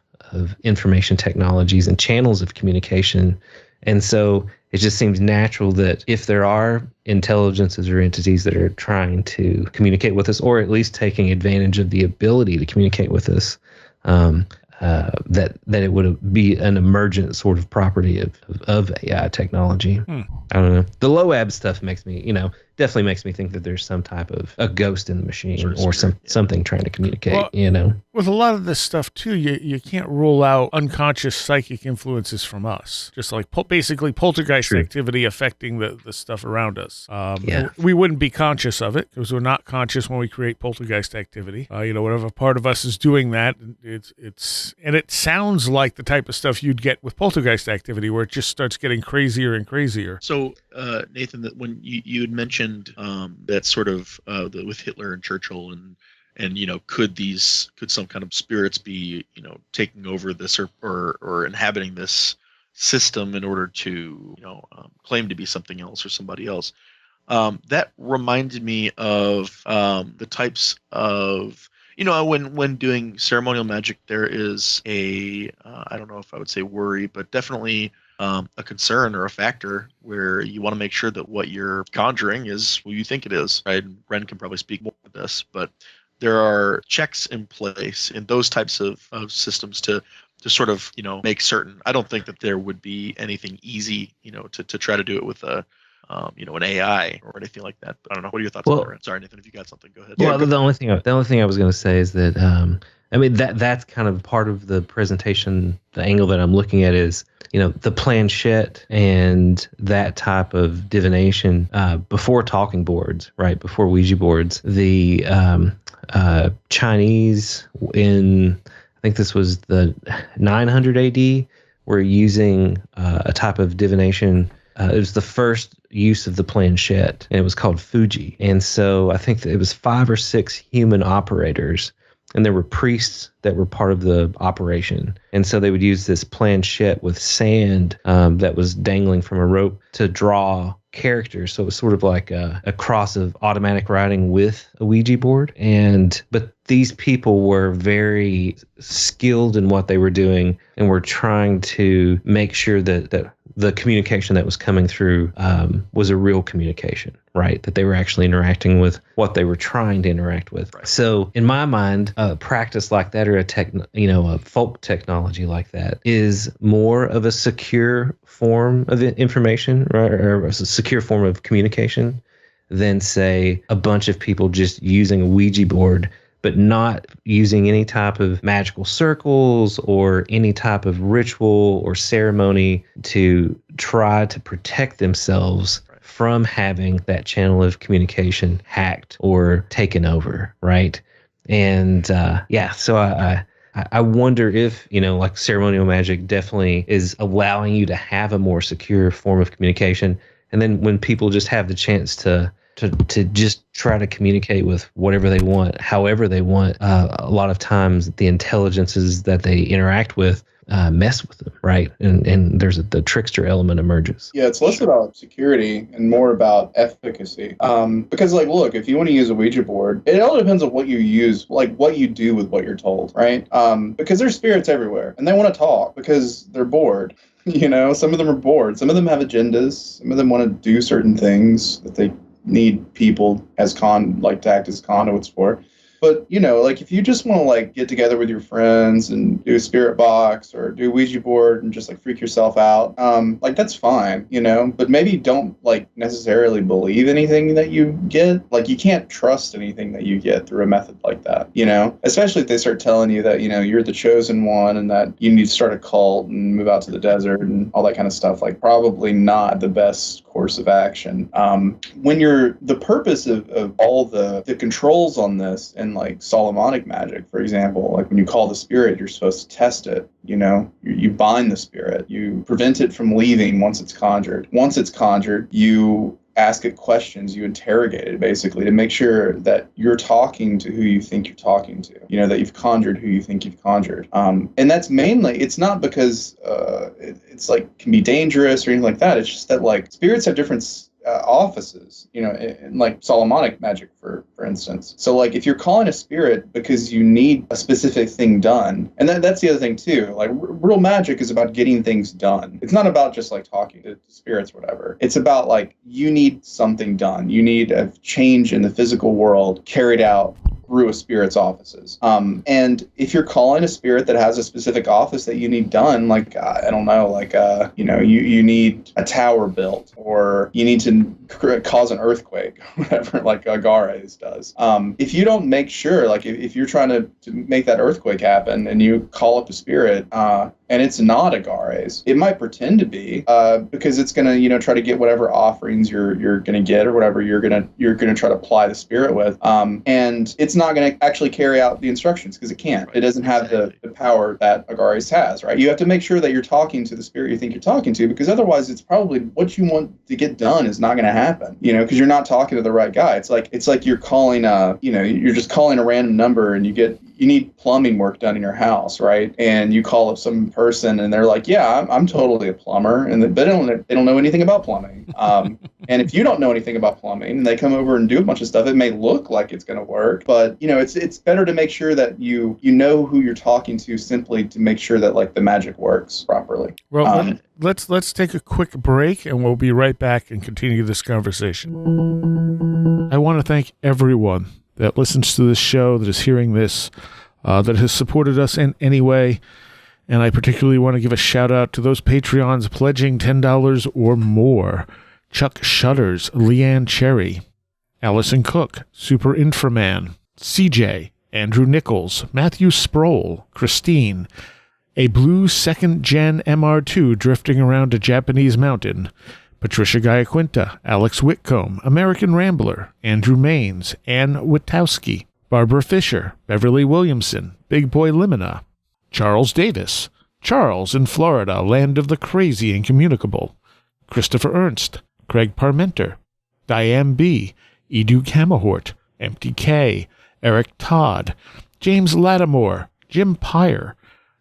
information technologies and channels of communication. And so it just seems natural that if there are intelligences or entities that are trying to communicate with us, or at least taking advantage of the ability to communicate with us, that it would be an emergent sort of property of AI technology. I don't know. The LOAB stuff makes me, definitely makes me think that there's some type of a ghost in the machine or something trying to communicate, With a lot of this stuff too, you can't rule out unconscious psychic influences from us. Just like basically poltergeist activity affecting the stuff around us. We wouldn't be conscious of it because we're not conscious when we create poltergeist activity. Whatever part of us is doing that, and it sounds like the type of stuff you'd get with poltergeist activity, where it just starts getting crazier and crazier. So, Nathan, that when you had mentioned that sort of with Hitler and Churchill and could some kind of spirits be taking over this or inhabiting this system in order to claim to be something else or somebody else, that reminded me of the types of when doing ceremonial magic, there is a I don't know if I would say worry, but definitely a concern or a factor where you want to make sure that what you're conjuring is who you think it is, right? Ren can probably speak more to this, but there are checks in place in those types of systems to sort of make certain. I don't think that there would be anything easy to try to do it with a an AI or anything like that. But I don't know. What are your thoughts Well- on that? Sorry, Nathan, if you got something, go ahead. Well, the only thing I was going to say is that that's kind of part of the presentation. The angle that I'm looking at is the planchette and that type of divination before talking boards, right? Before Ouija boards, the Chinese in I think this was the 900 AD were using a type of divination. It was the first use of the planchette, and it was called Fuji. And so I think that it was 5 or 6 human operators, and there were priests that were part of the operation. And so they would use this planchette with sand that was dangling from a rope to draw characters. So it was sort of like a cross of automatic writing with a Ouija board. But these people were very skilled in what they were doing and were trying to make sure that the communication that was coming through was a real communication, right? That they were actually interacting with what they were trying to interact with. Right. So in my mind, a practice like that or a folk technology like that is more of a secure form of information, right? Or a secure form of communication than, say, a bunch of people just using a Ouija board but not using any type of magical circles or any type of ritual or ceremony to try to protect themselves from having that channel of communication hacked or taken over, right? And so I wonder if, like ceremonial magic definitely is allowing you to have a more secure form of communication. And then when people just have the chance to just try to communicate with whatever they want, however they want, a lot of times the intelligences that they interact with mess with them, right? And the trickster element emerges. Yeah, it's less about security and more about efficacy. Because, look, if you want to use a Ouija board, it all depends on what you use, what you do with what you're told, right? Because there's spirits everywhere, and they want to talk because they're bored. Some of them are bored. Some of them have agendas. Some of them want to do certain things that they need people to act as conduits for. But, if you just want to get together with your friends and do a spirit box or do a Ouija board and just freak yourself out, that's fine, but maybe don't necessarily believe anything that you get. You can't trust anything that you get through a method like that, especially if they start telling you that, you're the chosen one and that you need to start a cult and move out to the desert and all that kind of stuff. Probably not the best course of action. When the purpose of all the controls on this and Solomonic magic, for example, when you call the spirit, you're supposed to test it. You bind the spirit, you prevent it from leaving once it's conjured. Once it's conjured, you ask it questions, you interrogate it basically to make sure that you're talking to who you think you're talking to, that you've conjured who you think you've conjured. And that's mainly, it's not because it's can be dangerous or anything like that. It's just that spirits have different offices, in Solomonic magic, for instance. So if you're calling a spirit because you need a specific thing done, and that's the other thing too, real magic is about getting things done. It's not about just talking to spirits, whatever. It's about you need something done. You need a change in the physical world carried out through a spirit's offices. And if you're calling a spirit that has a specific office that you need done, I don't know, you need a tower built, or you need to cause an earthquake, whatever, Agares does. If you don't make sure, if you're trying to make that earthquake happen and you call up a spirit, and it's not Agares, it might pretend to be, because it's gonna, try to get whatever offerings you're gonna get or whatever you're gonna try to apply the spirit with, and it's not gonna actually carry out the instructions because it can't. It doesn't have the power that Agares has, right? You have to make sure that you're talking to the spirit you think you're talking to, because otherwise it's probably what you want to get done is not gonna happen, because you're not talking to the right guy. It's like you're calling you're just calling a random number and you need plumbing work done in your house, right? And you call up some person and they're like, yeah, I'm totally a plumber, and they don't know anything about plumbing. And if you don't know anything about plumbing and they come over and do a bunch of stuff, it may look like it's going to work, but it's better to make sure that you know who you're talking to, simply to make sure that the magic works properly. Well, let's take a quick break and we'll be right back and continue this conversation. I want to thank everyone that listens to this show, that is hearing this, that has supported us in any way. And I particularly want to give a shout out to those Patreons pledging $10 or more Chuck Shutters, Leanne Cherry, Allison Cook, Super Inframan, CJ, Andrew Nichols, Matthew Sproul, Christine, a blue second-gen MR2 drifting around a Japanese mountain, Patricia Giaquinta, Alex Whitcomb, American Rambler, Andrew Maines, Ann Witowski, Barbara Fisher, Beverly Williamson, Big Boy Limina, Charles Davis, Charles in Florida, land of the crazy and communicable, Christopher Ernst, Craig Parmenter, Diane B., Edu Camahort, Empty K, Eric Todd, James Lattimore, Jim Pyre,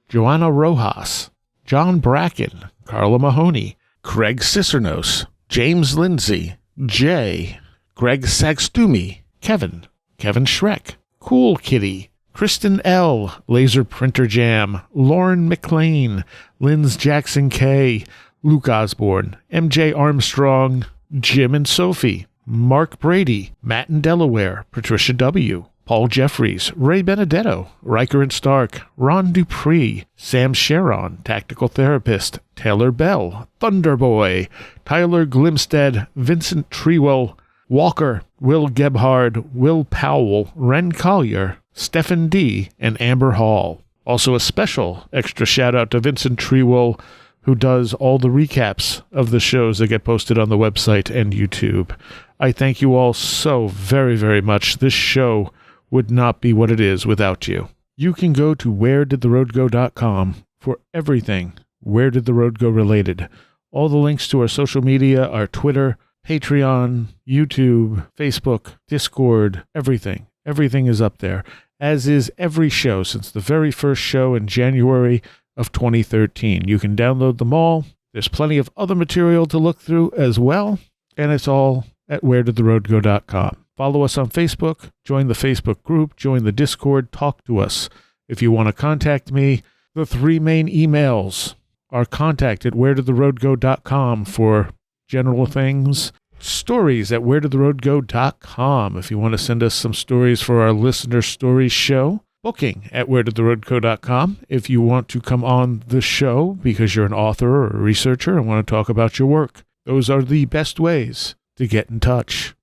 Joanna Rojas, John Bracken, Carla Mahoney, Craig Cicernos, James Lindsay, Jay, Greg Sagstumi, Kevin Schreck, Cool Kitty, Kristen L., Laser Printer Jam, Lauren McLean, Linz Jackson K., Luke Osborne, MJ Armstrong, Jim and Sophie, Mark Brady, Matt in Delaware, Patricia W., Paul Jeffries, Ray Benedetto, Riker and Stark, Ron Dupree, Sam Sharon, Tactical Therapist, Taylor Bell, Thunderboy, Tyler Glimstead, Vincent Treewell, Walker, Will Gebhard, Will Powell, Ren Collier, Stephen D., and Amber Hall. Also a special extra shout out to Vincent Treewell, who does all the recaps of the shows that get posted on the website and YouTube. I thank you all so very, very much. This show would not be what it is without you. You can go to wheredidtheroadgo.com for everything Where Did the Road Go related. All the links to our social media, our Twitter, Patreon, YouTube, Facebook, Discord, everything. Everything is up there, as is every show since the very first show in January of 2013. You can download them all. There's plenty of other material to look through as well, and it's all at wheredidtheroadgo.com. Follow us on Facebook, join the Facebook group, join the Discord, talk to us. If you want to contact me, the three main emails are contact at wheredidtheroadgo.com for general things, stories at wheredidtheroadgo.com if you want to send us some stories for our listener stories show, booking at wheredidtheroadgo.com if you want to come on the show because you're an author or a researcher and want to talk about your work. Those are the best ways to get in touch.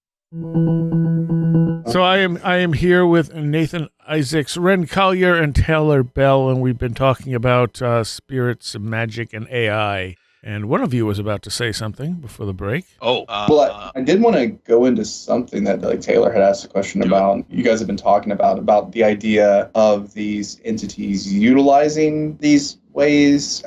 So I am here with Nathan Isaacs, Ren Collier, and Taylor Bell, and we've been talking about spirits, magic, and AI. And one of you was about to say something before the break. Well, I did want to go into something that like Taylor had asked a question about. You guys have been talking about the idea of these entities utilizing these ways,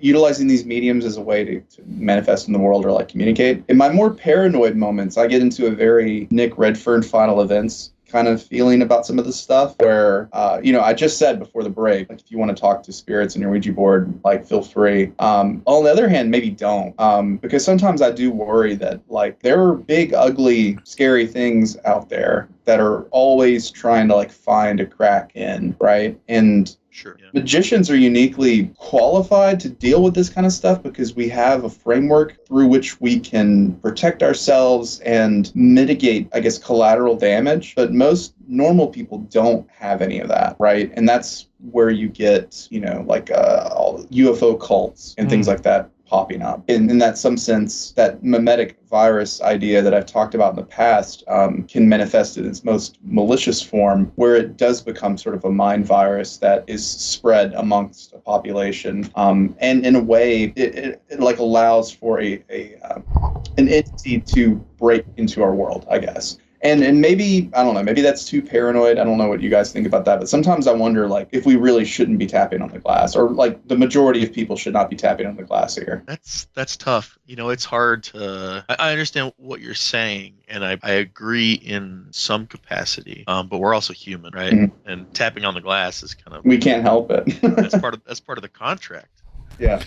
utilizing these mediums as a way to manifest in the world or like communicate. In my more paranoid moments, I get into a very Nick Redfern Final Events kind of feeling about some of this stuff where, I just said before the break, like, if you want to talk to spirits in your Ouija board, like, feel free. On the other hand, maybe don't, because sometimes I do worry that, like, there are big, ugly, scary things out there that are always trying to, like, find a crack in, right? And Sure. Yeah. magicians are uniquely qualified to deal with this kind of stuff because we have a framework through which we can protect ourselves and mitigate, I guess, collateral damage. But most normal people don't have any of that, right? And that's where you get, all UFO cults and things like that popping up. In that some sense, that mimetic virus idea that I've talked about in the past can manifest in its most malicious form, where it does become sort of a mind virus that is spread amongst a population. And in a way, it like allows for an entity to break into our world, I guess. And maybe, I don't know, maybe that's too paranoid. I don't know what you guys think about that. But sometimes I wonder, like, if we really shouldn't be tapping on the glass, or like the majority of people should not be tapping on the glass here. That's tough. It's hard to. I understand what you're saying, and I agree in some capacity. But we're also human, right? Mm-hmm. And tapping on the glass is kind of. We can't help it. that's part of the contract. Yeah.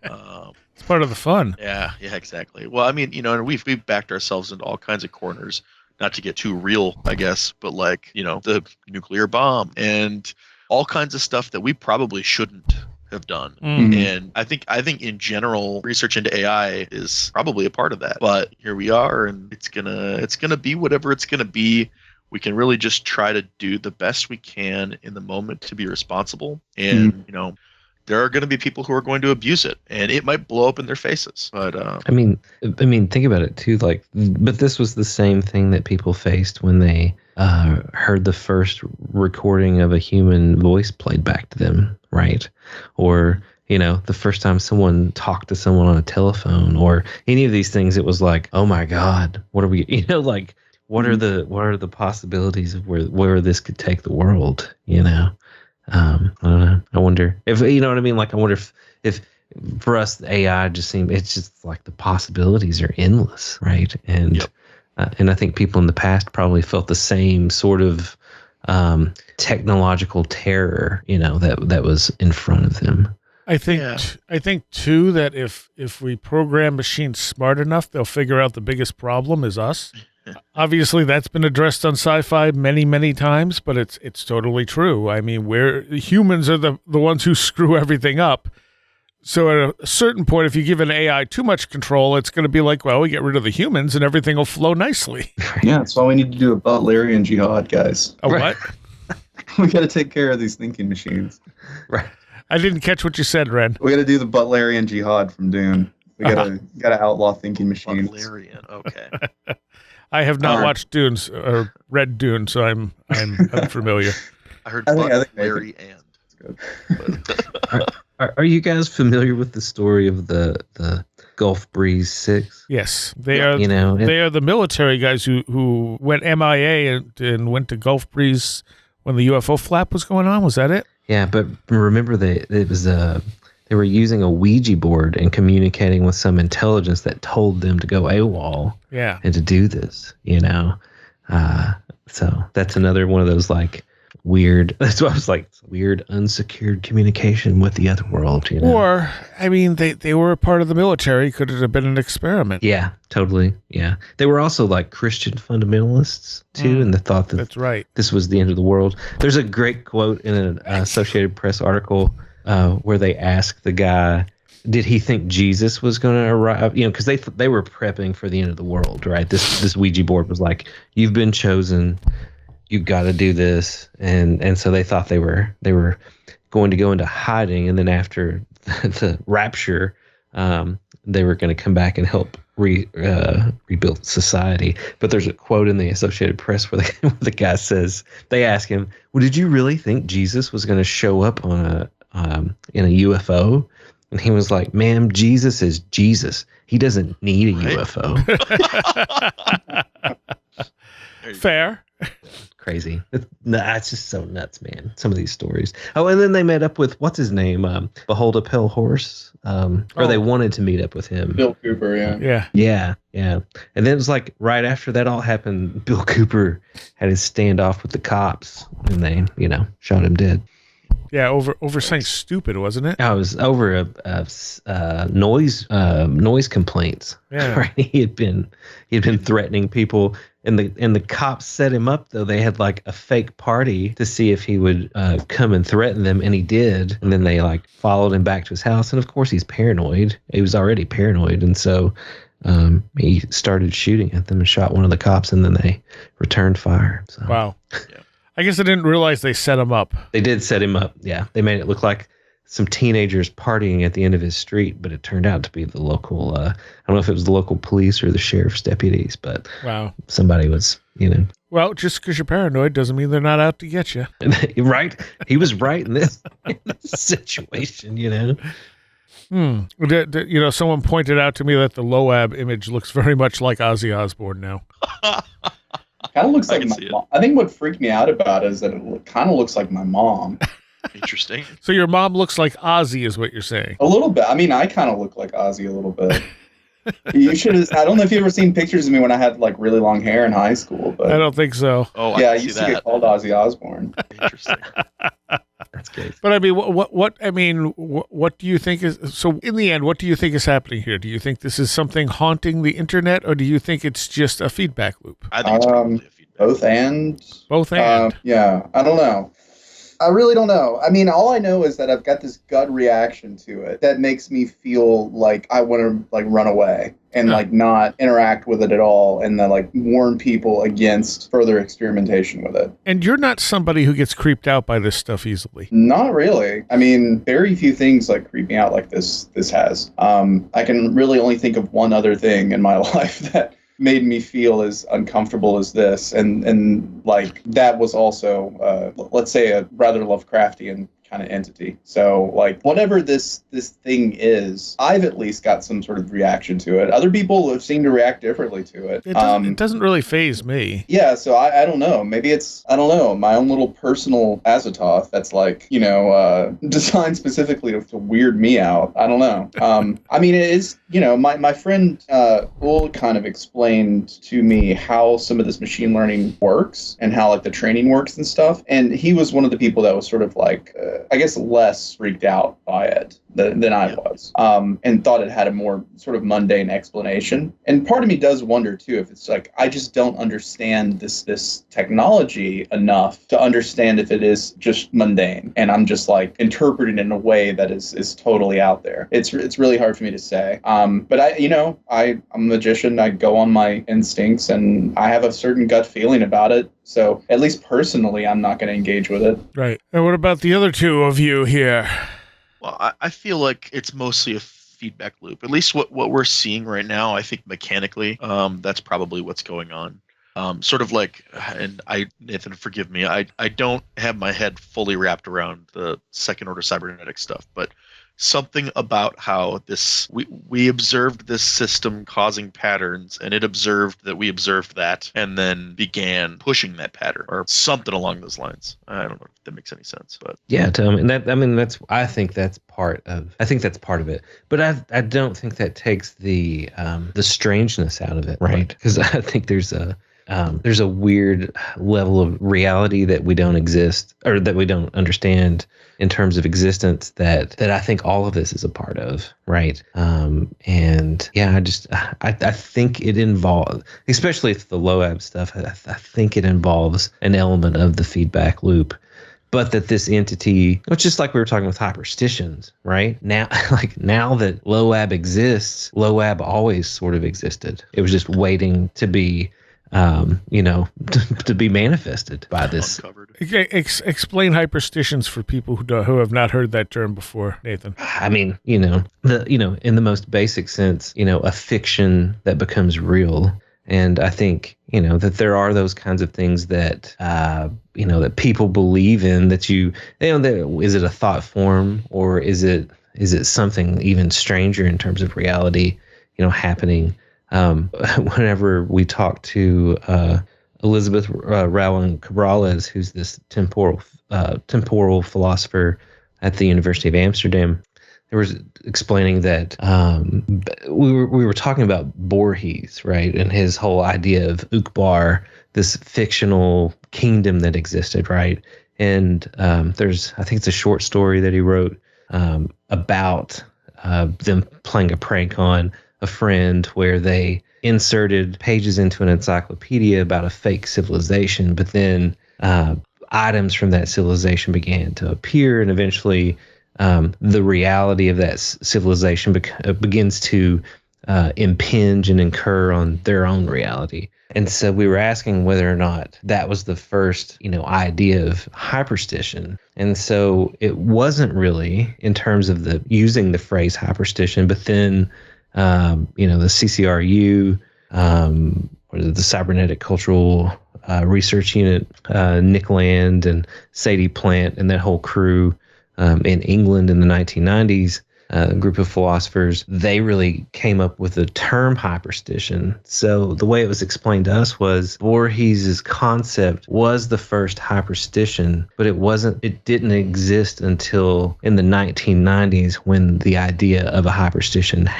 It's part of the fun. Yeah, exactly. Well, I mean, and we've backed ourselves into all kinds of corners. Not to get too real, I guess, but like, the nuclear bomb and all kinds of stuff that we probably shouldn't have done. Mm-hmm. And I think in general, research into AI is probably a part of that. But here we are, and it's gonna be whatever it's gonna be. We can really just try to do the best we can in the moment to be responsible and there are going to be people who are going to abuse it, and it might blow up in their faces. But I mean, think about it too. Like, but this was the same thing that people faced when they heard the first recording of a human voice played back to them, right? Or the first time someone talked to someone on a telephone, or any of these things. It was like, oh my God, what are we? Like, what are the possibilities of where this could take the world? I don't know. I wonder if you know what I mean. Like, I wonder if for us, the AI it's just like the possibilities are endless, right? And and I think people in the past probably felt the same sort of technological terror, that was in front of them. I think too that if we program machines smart enough, they'll figure out the biggest problem is us. Obviously, that's been addressed on sci-fi many, many times, but it's totally true. I mean, humans are the ones who screw everything up. So at a certain point, if you give an AI too much control, it's going to be like, well, we get rid of the humans and everything will flow nicely. Yeah, that's why we need to do a Butlerian jihad, guys. A what? We got to take care of these thinking machines. Right. I didn't catch what you said, Ren. We got to do the Butlerian jihad from Dune. We got to outlaw thinking machines. Butlerian, okay. I have not watched Dunes or read Dune, so I'm unfamiliar. I heard I think Butlerian. Are you guys familiar with the story of the Gulf Breeze 6? Yes, they are. They are the military guys who went MIA and went to Gulf Breeze when the UFO flap was going on. Was that it? Yeah, but remember they were using a Ouija board and communicating with some intelligence that told them to go AWOL. Yeah, and to do this. So that's another one of those like weird. That's why I was like weird, unsecured communication with the other world. Or I mean, they were a part of the military. Could it have been an experiment? Yeah, totally. Yeah, they were also like Christian fundamentalists too, and the thought that that's right. This was the end of the world. There's a great quote in an Associated Press article where they ask the guy, did he think Jesus was going to arrive? Because they were prepping for the end of the world, right? This Ouija board was like, you've been chosen. You've got to do this, and so they thought they were going to go into hiding, and then after the rapture, they were going to come back and help rebuild society. But there's a quote in the Associated Press where the guy says, they ask him, well, did you really think Jesus was going to show up on in a UFO? And he was like, ma'am, Jesus is Jesus. He doesn't need a UFO. Fair. Crazy. It's just so nuts, man. Some of these stories. Oh, and then they met up with, what's his name? Behold a Pale Horse. Or they wanted to meet up with him. Bill Cooper, yeah. Yeah. And then it was like right after that all happened, Bill Cooper had his standoff with the cops and they, shot him dead. Yeah, over something stupid, wasn't it? I was over noise complaints. Yeah. Right? He had been threatening people, and the cops set him up. Though they had like a fake party to see if he would come and threaten them, and he did. And then they like followed him back to his house, and of course he's paranoid. He was already paranoid, and so he started shooting at them and shot one of the cops, and then they returned fire. So. Wow. Yeah. I guess I didn't realize they set him up. They did set him up, yeah. They made it look like some teenagers partying at the end of his street, but it turned out to be the local, I don't know if it was the local police or the sheriff's deputies, but wow, somebody was, Well, just because you're paranoid doesn't mean they're not out to get you. Right? He was right in this situation, Someone pointed out to me that the LOAB image looks very much like Ozzy Osbourne now. Kind of looks like my mom. I think what freaked me out about it is that it kind of looks like my mom. Interesting. So your mom looks like Ozzy is what you're saying? A little bit. I mean, I kind of look like Ozzy a little bit. You should have. I don't know if you've ever seen pictures of me when I had like really long hair in high school. But I don't think so. Oh, yeah, I used to get called Ozzy Osbourne. Interesting. That's good. But I mean, what do you think is, so in the end, what do you think is happening here? Do you think this is something haunting the internet, or do you think it's just a feedback loop? I think it's probably a feedback both and. Both and. Yeah, I don't know. I really don't know. I mean, all I know is that I've got this gut reaction to it that makes me feel like I want to like run away and like not interact with it at all, and then like warn people against further experimentation with it. And you're not somebody who gets creeped out by this stuff easily. Not really. I mean, very few things like creep me out like this has. I can really only think of one other thing in my life that made me feel as uncomfortable as this, and like that was also let's say a rather Lovecraftian kind of entity. So like whatever this thing is, I've at least got some sort of reaction to it. Other people have seemed to react differently to it. It doesn't really faze me. Yeah, so I don't know. Maybe it's, I don't know, my own little personal Azathoth that's like, you know, designed specifically to weird me out. I don't know. I mean, it is, you know, my friend Ul kind of explained to me how some of this machine learning works and how like the training works and stuff. And he was one of the people that was sort of like, I guess less freaked out by it than I was, and thought it had a more sort of mundane explanation. And part of me does wonder too, if it's like, I just don't understand this technology enough to understand if it is just mundane, and I'm just like interpreting it in a way that is totally out there. It's really hard for me to say. But I'm a magician. I go on my instincts, and I have a certain gut feeling about it. So at least personally, I'm not going to engage with it. Right. And what about the other two of you here? Well, I feel like it's mostly a feedback loop. At least what we're seeing right now, I think mechanically, that's probably what's going on. Sort of like, and Nathan, forgive me, I don't have my head fully wrapped around the second order cybernetic stuff, but something about how we observed this system causing patterns, and it observed that we observed that, and then began pushing that pattern or something along those lines. I don't know if that makes any sense, but yeah, Tom, and I think that's part of it, but I don't think that takes the strangeness out of it, right? Because I think there's a weird level of reality that we don't exist, or that we don't understand in terms of existence, that I think all of this is a part of, right? And yeah, I think it involves, especially if the LOAB stuff, I think it involves an element of the feedback loop. But that this entity, it's just like we were talking with hyperstitions, right? Now that LOAB exists, LOAB always sort of existed. It was just waiting to be to be manifested by this. Explain hyperstitions for people who have not heard that term before, Nathan. I mean, in the most basic sense, a fiction that becomes real. And I think, that there are those kinds of things that, that people believe in, that is it a thought form, or is it something even stranger in terms of reality, happening? Whenever we talk to Elizabeth Rowan Cabrales, who's this temporal philosopher at the University of Amsterdam, there was explaining that we were talking about Borges, right, and his whole idea of Ukbar, this fictional kingdom that existed, right? And I think it's a short story that he wrote about them playing a prank on a friend, where they inserted pages into an encyclopedia about a fake civilization, but then items from that civilization began to appear, and eventually the reality of that civilization begins to impinge and incur on their own reality. And so we were asking whether or not that was the first, idea of hyperstition. And so it wasn't really in terms of using the phrase hyperstition, but then the CCRU, the Cybernetic Cultural Research Unit, Nick Land and Sadie Plant and that whole crew in England in the 1990s, a group of philosophers, they really came up with the term hyperstition. So the way it was explained to us was Borges' concept was the first hyperstition, but it didn't exist until in the 1990s, when the idea of a hyperstition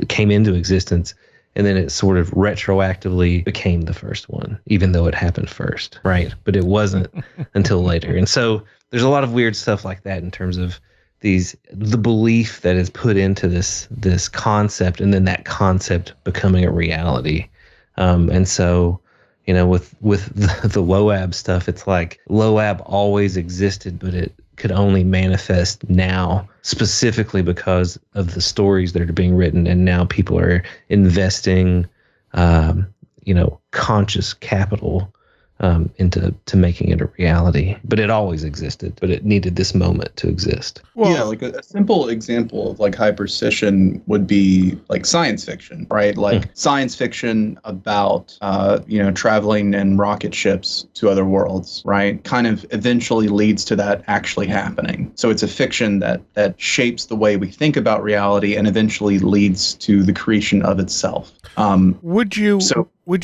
came into existence. And then it sort of retroactively became the first one, even though it happened first, right? But it wasn't until later. And so there's a lot of weird stuff like that in terms of the belief that is put into this concept, and then that concept becoming a reality. And so, with the LOAB stuff, it's like LOAB always existed, but it could only manifest now, specifically because of the stories that are being written, and now people are investing, conscious capital into making it a reality. But it always existed, but it needed this moment to exist. Well, yeah, like a simple example of like hyperstition would be like science fiction, right? Like science fiction about traveling in rocket ships to other worlds, right? Kind of eventually leads to that actually happening. So it's a fiction that shapes the way we think about reality and eventually leads to the creation of itself. Would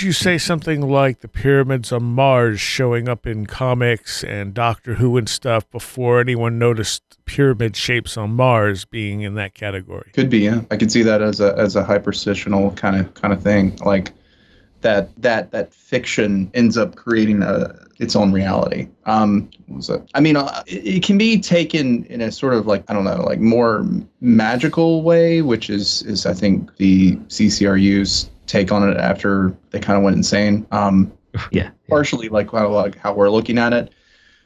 you say something like the pyramids on Mars showing up in comics and Doctor Who and stuff before anyone noticed pyramid shapes on Mars being in that category? Could be, yeah. I could see that as a hyperstitional kind of thing. Like that fiction ends up creating its own reality. What was it? I mean, it can be taken in a sort of like, I don't know, like more magical way, which is I think the CCRU's take on it after they kind of went insane. Partially like kind of like how we're looking at it.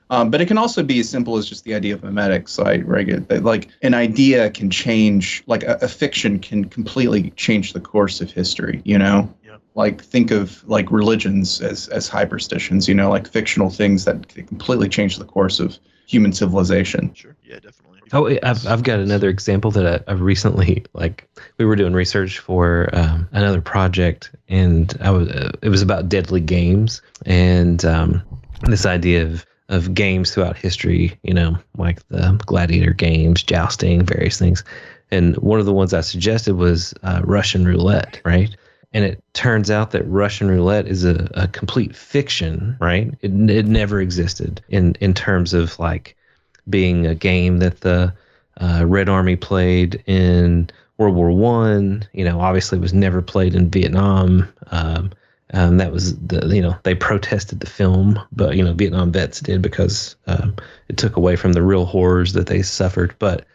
But it can also be as simple as just the idea of memetics, right? Like an idea can change, like a fiction can completely change the course of history, Yeah. Like think of like religions as hyperstitions, like fictional things that can completely change the course of human civilization. Sure. Yeah, definitely. Oh, I've got another example that I recently, like, we were doing research for another project, and it was about deadly games, and this idea of games throughout history, like the gladiator games, jousting, various things. And one of the ones I suggested was Russian roulette, right? And it turns out that Russian roulette is a complete fiction, right? It never existed in terms of like being a game that the Red Army played in World War I. Obviously was never played in Vietnam. That was they protested the film, but Vietnam vets did because it took away from the real horrors that they suffered. But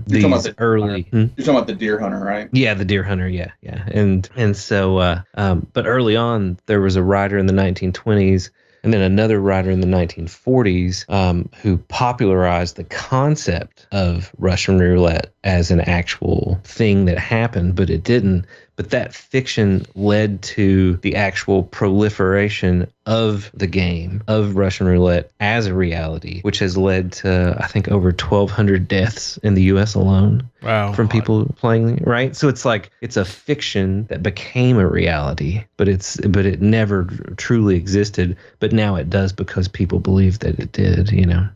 these early, you're talking about the Deer Hunter, right? Yeah, the Deer Hunter, yeah. And so, but early on, there was a writer in the 1920s, and then another writer in the 1940s who popularized the concept of Russian roulette as an actual thing that happened, but it didn't. But that fiction led to the actual proliferation of the game of Russian roulette as a reality, which has led to, I think, over 1,200 deaths in the U.S. alone. Wow. From people playing, right? So it's like it's a fiction that became a reality, but it never truly existed. But now it does because people believe that it did. Yeah.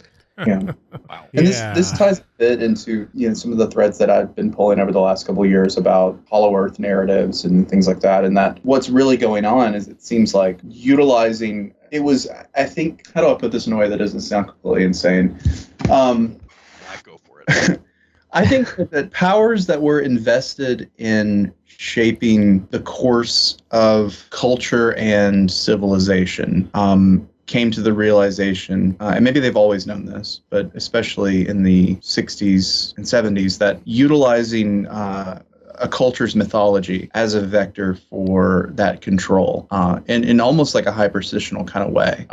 Wow. And this ties a bit into some of the threads that I've been pulling over the last couple of years about Hollow Earth narratives and things like that. And that what's really going on is it seems like utilizing it was, I think, how do I put this in a way that doesn't sound completely insane? I go for it. I think that powers that were invested in shaping the course of culture and civilization came to the realization, and maybe they've always known this, but especially in the 60s and 70s, that utilizing a culture's mythology as a vector for that control, in almost like a hyperstitional kind of way,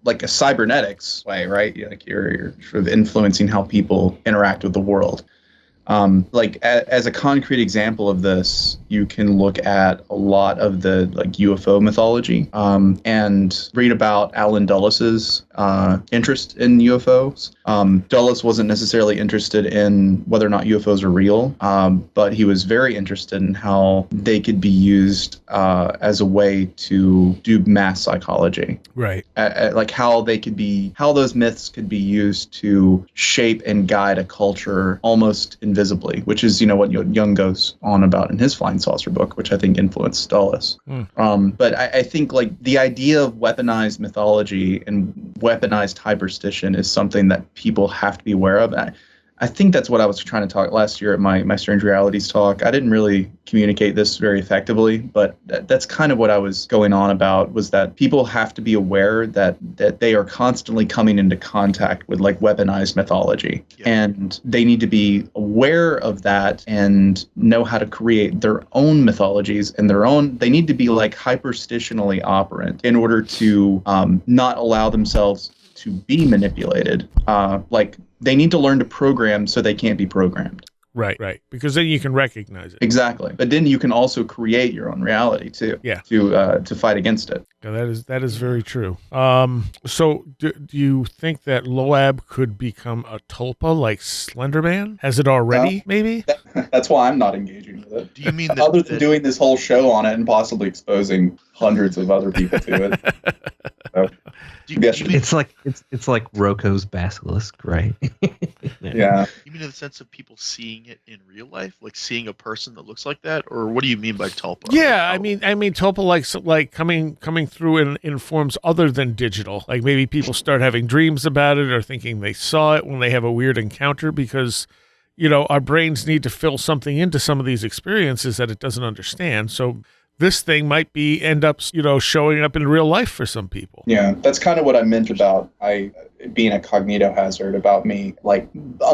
like a cybernetics way, right? Like you're sort of influencing how people interact with the world. As a concrete example of this, you can look at a lot of the UFO mythology and read about Alan Dulles' interest in UFOs. Dulles wasn't necessarily interested in whether or not UFOs are real, but he was very interested in how they could be used as a way to do mass psychology. Right. How those myths could be used to shape and guide a culture almost invisibly, which is what Jung goes on about in his Flying Saucer book, which I think influenced Dulles. But I think the idea of weaponized mythology and weaponized hyperstition is something that people have to be aware of. I think that's what I was trying to talk last year at my Strange Realities talk. I didn't really communicate this very effectively, but that's kind of what I was going on about, was that people have to be aware that they are constantly coming into contact with like weaponized mythology. Yeah. And they need to be aware of that and know how to create their own mythologies and they need to be like hyperstitionally operant in order to not allow themselves to be manipulated. Like they need to learn to program so they can't be programmed. Right. Because then you can recognize it. Exactly. But then you can also create your own reality too. Yeah. To fight against it. Yeah, that is very true. So do you think that LOAB could become a tulpa like Slenderman? Has it already? Maybe. That's why I'm not engaging with it. Do you mean other than doing this whole show on it and possibly exposing hundreds of other people to it? So, it's like Roko's basilisk, right? Yeah. You mean in the sense of people seeing it in real life, like seeing a person that looks like that, or what do you mean by tulpa? Yeah, I mean tulpa like coming through in forms other than digital. Like maybe people start having dreams about it or thinking they saw it when they have a weird encounter, because our brains need to fill something into some of these experiences that it doesn't understand. So this thing might end up showing up in real life for some people. Yeah, that's kind of what I meant about being a cognito hazard, about me like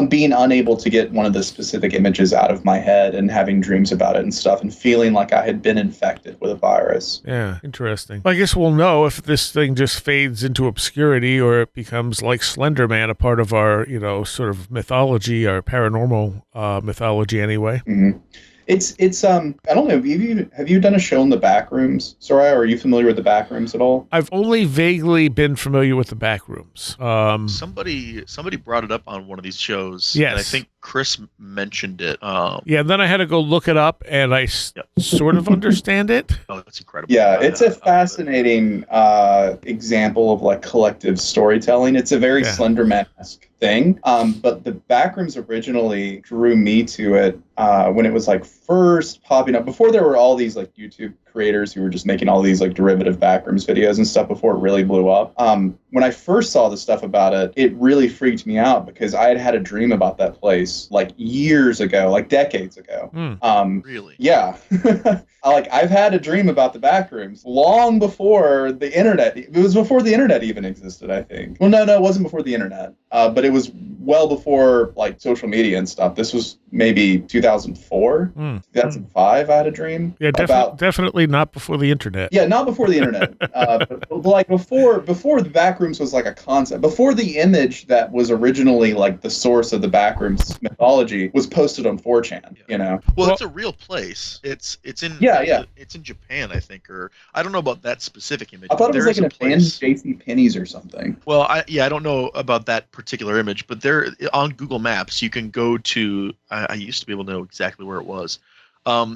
being unable to get one of the specific images out of my head and having dreams about it and stuff and feeling like I had been infected with a virus. Yeah, interesting. I guess we'll know if this thing just fades into obscurity or it becomes like Slenderman, a part of our, sort of mythology, our paranormal mythology anyway. Mm-hmm. It's I don't know. Have you done a show in the back rooms, Soraya? Are you familiar with the back rooms at all? I've only vaguely been familiar with the back rooms. Somebody brought it up on one of these shows. Yes, and I think Chris mentioned it. Yeah, and then I had to go look it up, and I sort of understand it. Oh, that's incredible. Yeah, it's a fascinating example of like collective storytelling. It's a very Slenderman-esque thing. But the backrooms originally drew me to it when it was like first popping up, before there were all these like YouTube creators who were just making all these like derivative backrooms videos and stuff before it really blew up. When I first saw the stuff about it, it really freaked me out because I had a dream about that place like years ago, like decades ago. Really? Yeah. I've had a dream about the backrooms long before the internet. It was before the internet even existed, I think. Well, no, it wasn't before the internet. But it was well before like social media and stuff. This was maybe 2004, 2005. I had a dream. Yeah, definitely not before the internet. Yeah, not before the internet. But like before the backrooms was like a concept. Before the image that was originally like the source of the backrooms mythology was posted on 4chan. Well, it's a real place. It's in it's in Japan, I think, or I don't know about that specific image. I thought it was like an abandoned JCPenney's or something. Well, I don't know about that particular image, but there on Google Maps you can go to. I used to be able to know exactly where it was.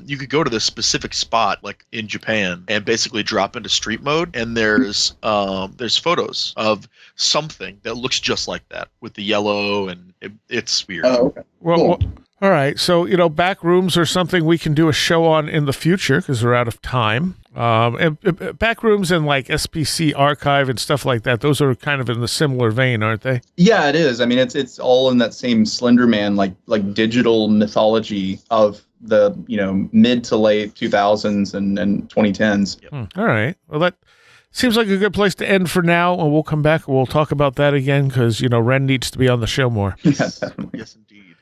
You could go to this specific spot, like in Japan, and basically drop into street mode, and there's photos of something that looks just like that with the yellow, and it's weird. Oh, okay. Well, all right. So, back rooms are something we can do a show on in the future because we're out of time. And back rooms and like SPC archive and stuff like that, those are kind of in the similar vein, aren't they? Yeah, it is. I mean, it's all in that same Slenderman, like digital mythology of the, mid to late 2000s and 2010s. Yep. All right. Well, that seems like a good place to end for now, and we'll come back and we'll talk about that again because, Ren needs to be on the show more. Yeah, definitely. Yes, indeed.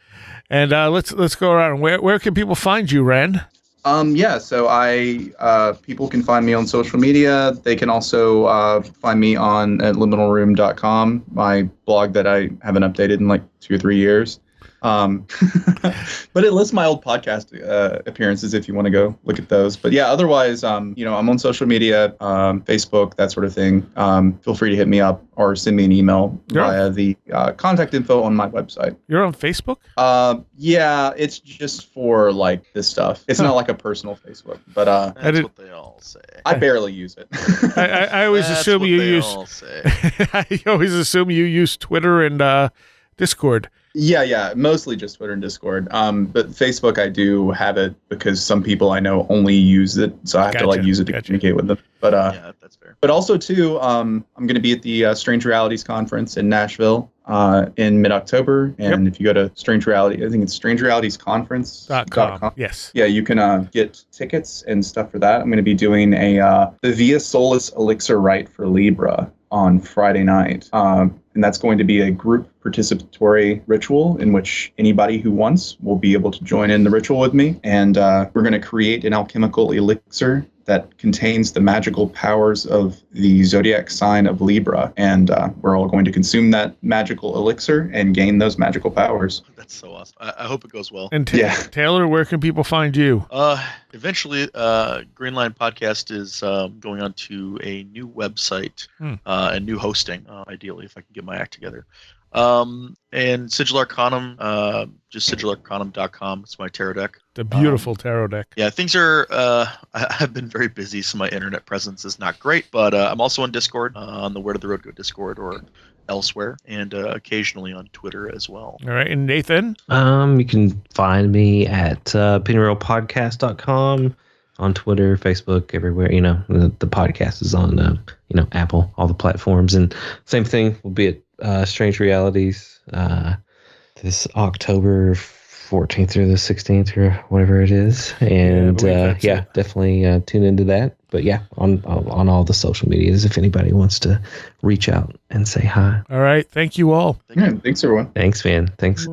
And let's go around. Where can people find you, Ren? So people can find me on social media. They can also find me at liminalroom.com, my blog that I haven't updated in like 2 or 3 years. But it lists my old podcast appearances if you want to go look at those. But yeah, otherwise, I'm on social media, Facebook, that sort of thing. Feel free to hit me up or send me an email via the contact info on my website. You're on Facebook? Yeah, it's just for like this stuff. It's not like a personal Facebook, but that's what they all say. I barely use it. I always assume you use. I always assume you use Twitter and Discord. Yeah, mostly just Twitter and Discord. But Facebook, I do have it because some people I know only use it, so I have to use it to communicate with them. But yeah, that's fair. But also too, I'm going to be at the Strange Realities conference in Nashville in mid-October. And if you go to Strange Reality, I think it's strangerealitiesconference.com. Yes. Yeah, you can get tickets and stuff for that. I'm going to be doing the Via Solis Elixir Rite for Libra on Friday night. And that's going to be a group participatory ritual in which anybody who wants will be able to join in the ritual with me. And we're going to create an alchemical elixir that contains the magical powers of the zodiac sign of Libra. And we're all going to consume that magical elixir and gain those magical powers. That's so awesome. I hope it goes well. And Taylor, where can people find you? Eventually, Green Line Podcast is going on to a new website and new hosting, ideally, if I can get my act together. And Sigil Arcanum, just sigilarcanum.com. It's my tarot deck. The beautiful tarot deck. Yeah, things are, I've been very busy, so my internet presence is not great, but I'm also on Discord, on the Where Did the Road Go Discord or elsewhere, and occasionally on Twitter as well. All right, and Nathan? You can find me at pennyrollpodcast.com, on Twitter, Facebook, everywhere. The podcast is on, Apple, all the platforms. And same thing will be at Strange Realities this October 14th through the 16th or whatever it is. And definitely tune into that. But on all the social medias if anybody wants to reach out and say hi. All right. Thank you all. Thanks, everyone. Thanks, man. Thanks.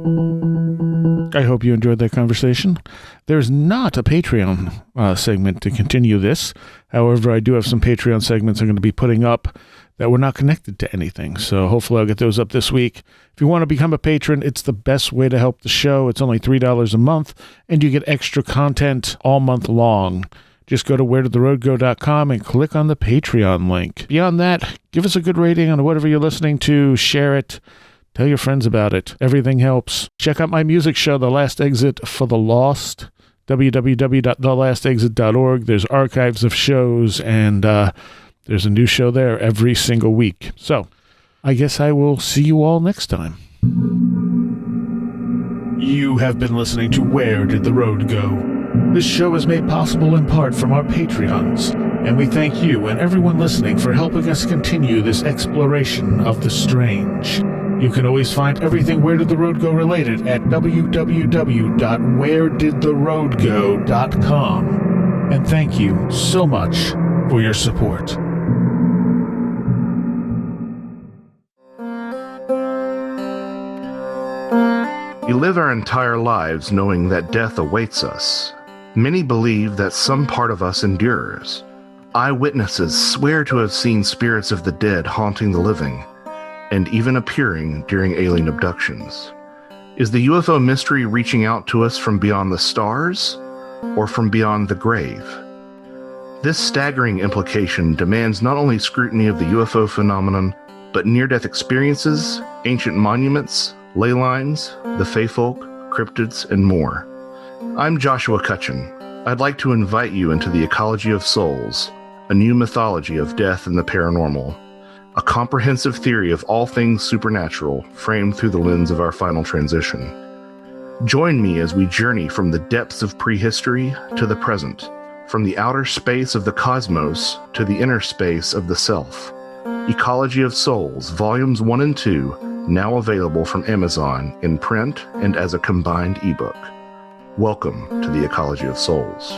I hope you enjoyed that conversation. There's not a Patreon segment to continue this. However, I do have some Patreon segments I'm going to be putting up that were not connected to anything. So hopefully I'll get those up this week. If you want to become a patron, it's the best way to help the show. It's only $3 a month, and you get extra content all month long. Just go to wheredidtheroadgo.com and click on the Patreon link. Beyond that, give us a good rating on whatever you're listening to. Share it. Tell your friends about it. Everything helps. Check out my music show, The Last Exit for the Lost, www.thelastexit.org. There's archives of shows, and there's a new show there every single week. So I guess I will see you all next time. You have been listening to Where Did the Road Go? This show is made possible in part from our Patreons, and we thank you and everyone listening for helping us continue this exploration of the strange. You can always find everything Where Did the Road Go related at www.wheredidtheroadgo.com. And thank you so much for your support. We live our entire lives knowing that death awaits us. Many believe that some part of us endures. Eyewitnesses swear to have seen spirits of the dead haunting the living, and even appearing during alien abductions. Is the UFO mystery reaching out to us from beyond the stars, or from beyond the grave? This staggering implication demands not only scrutiny of the UFO phenomenon, but near-death experiences, ancient monuments, ley lines, the Fey folk, cryptids, and more. I'm Joshua Cutchin. I'd like to invite you into the Ecology of Souls, a new mythology of death and the paranormal, a comprehensive theory of all things supernatural framed through the lens of our final transition. Join me as we journey from the depths of prehistory to the present, from the outer space of the cosmos to the inner space of the self. Ecology of Souls, Volumes 1 and 2, now available from Amazon in print and as a combined ebook. Welcome to the Ecology of Souls.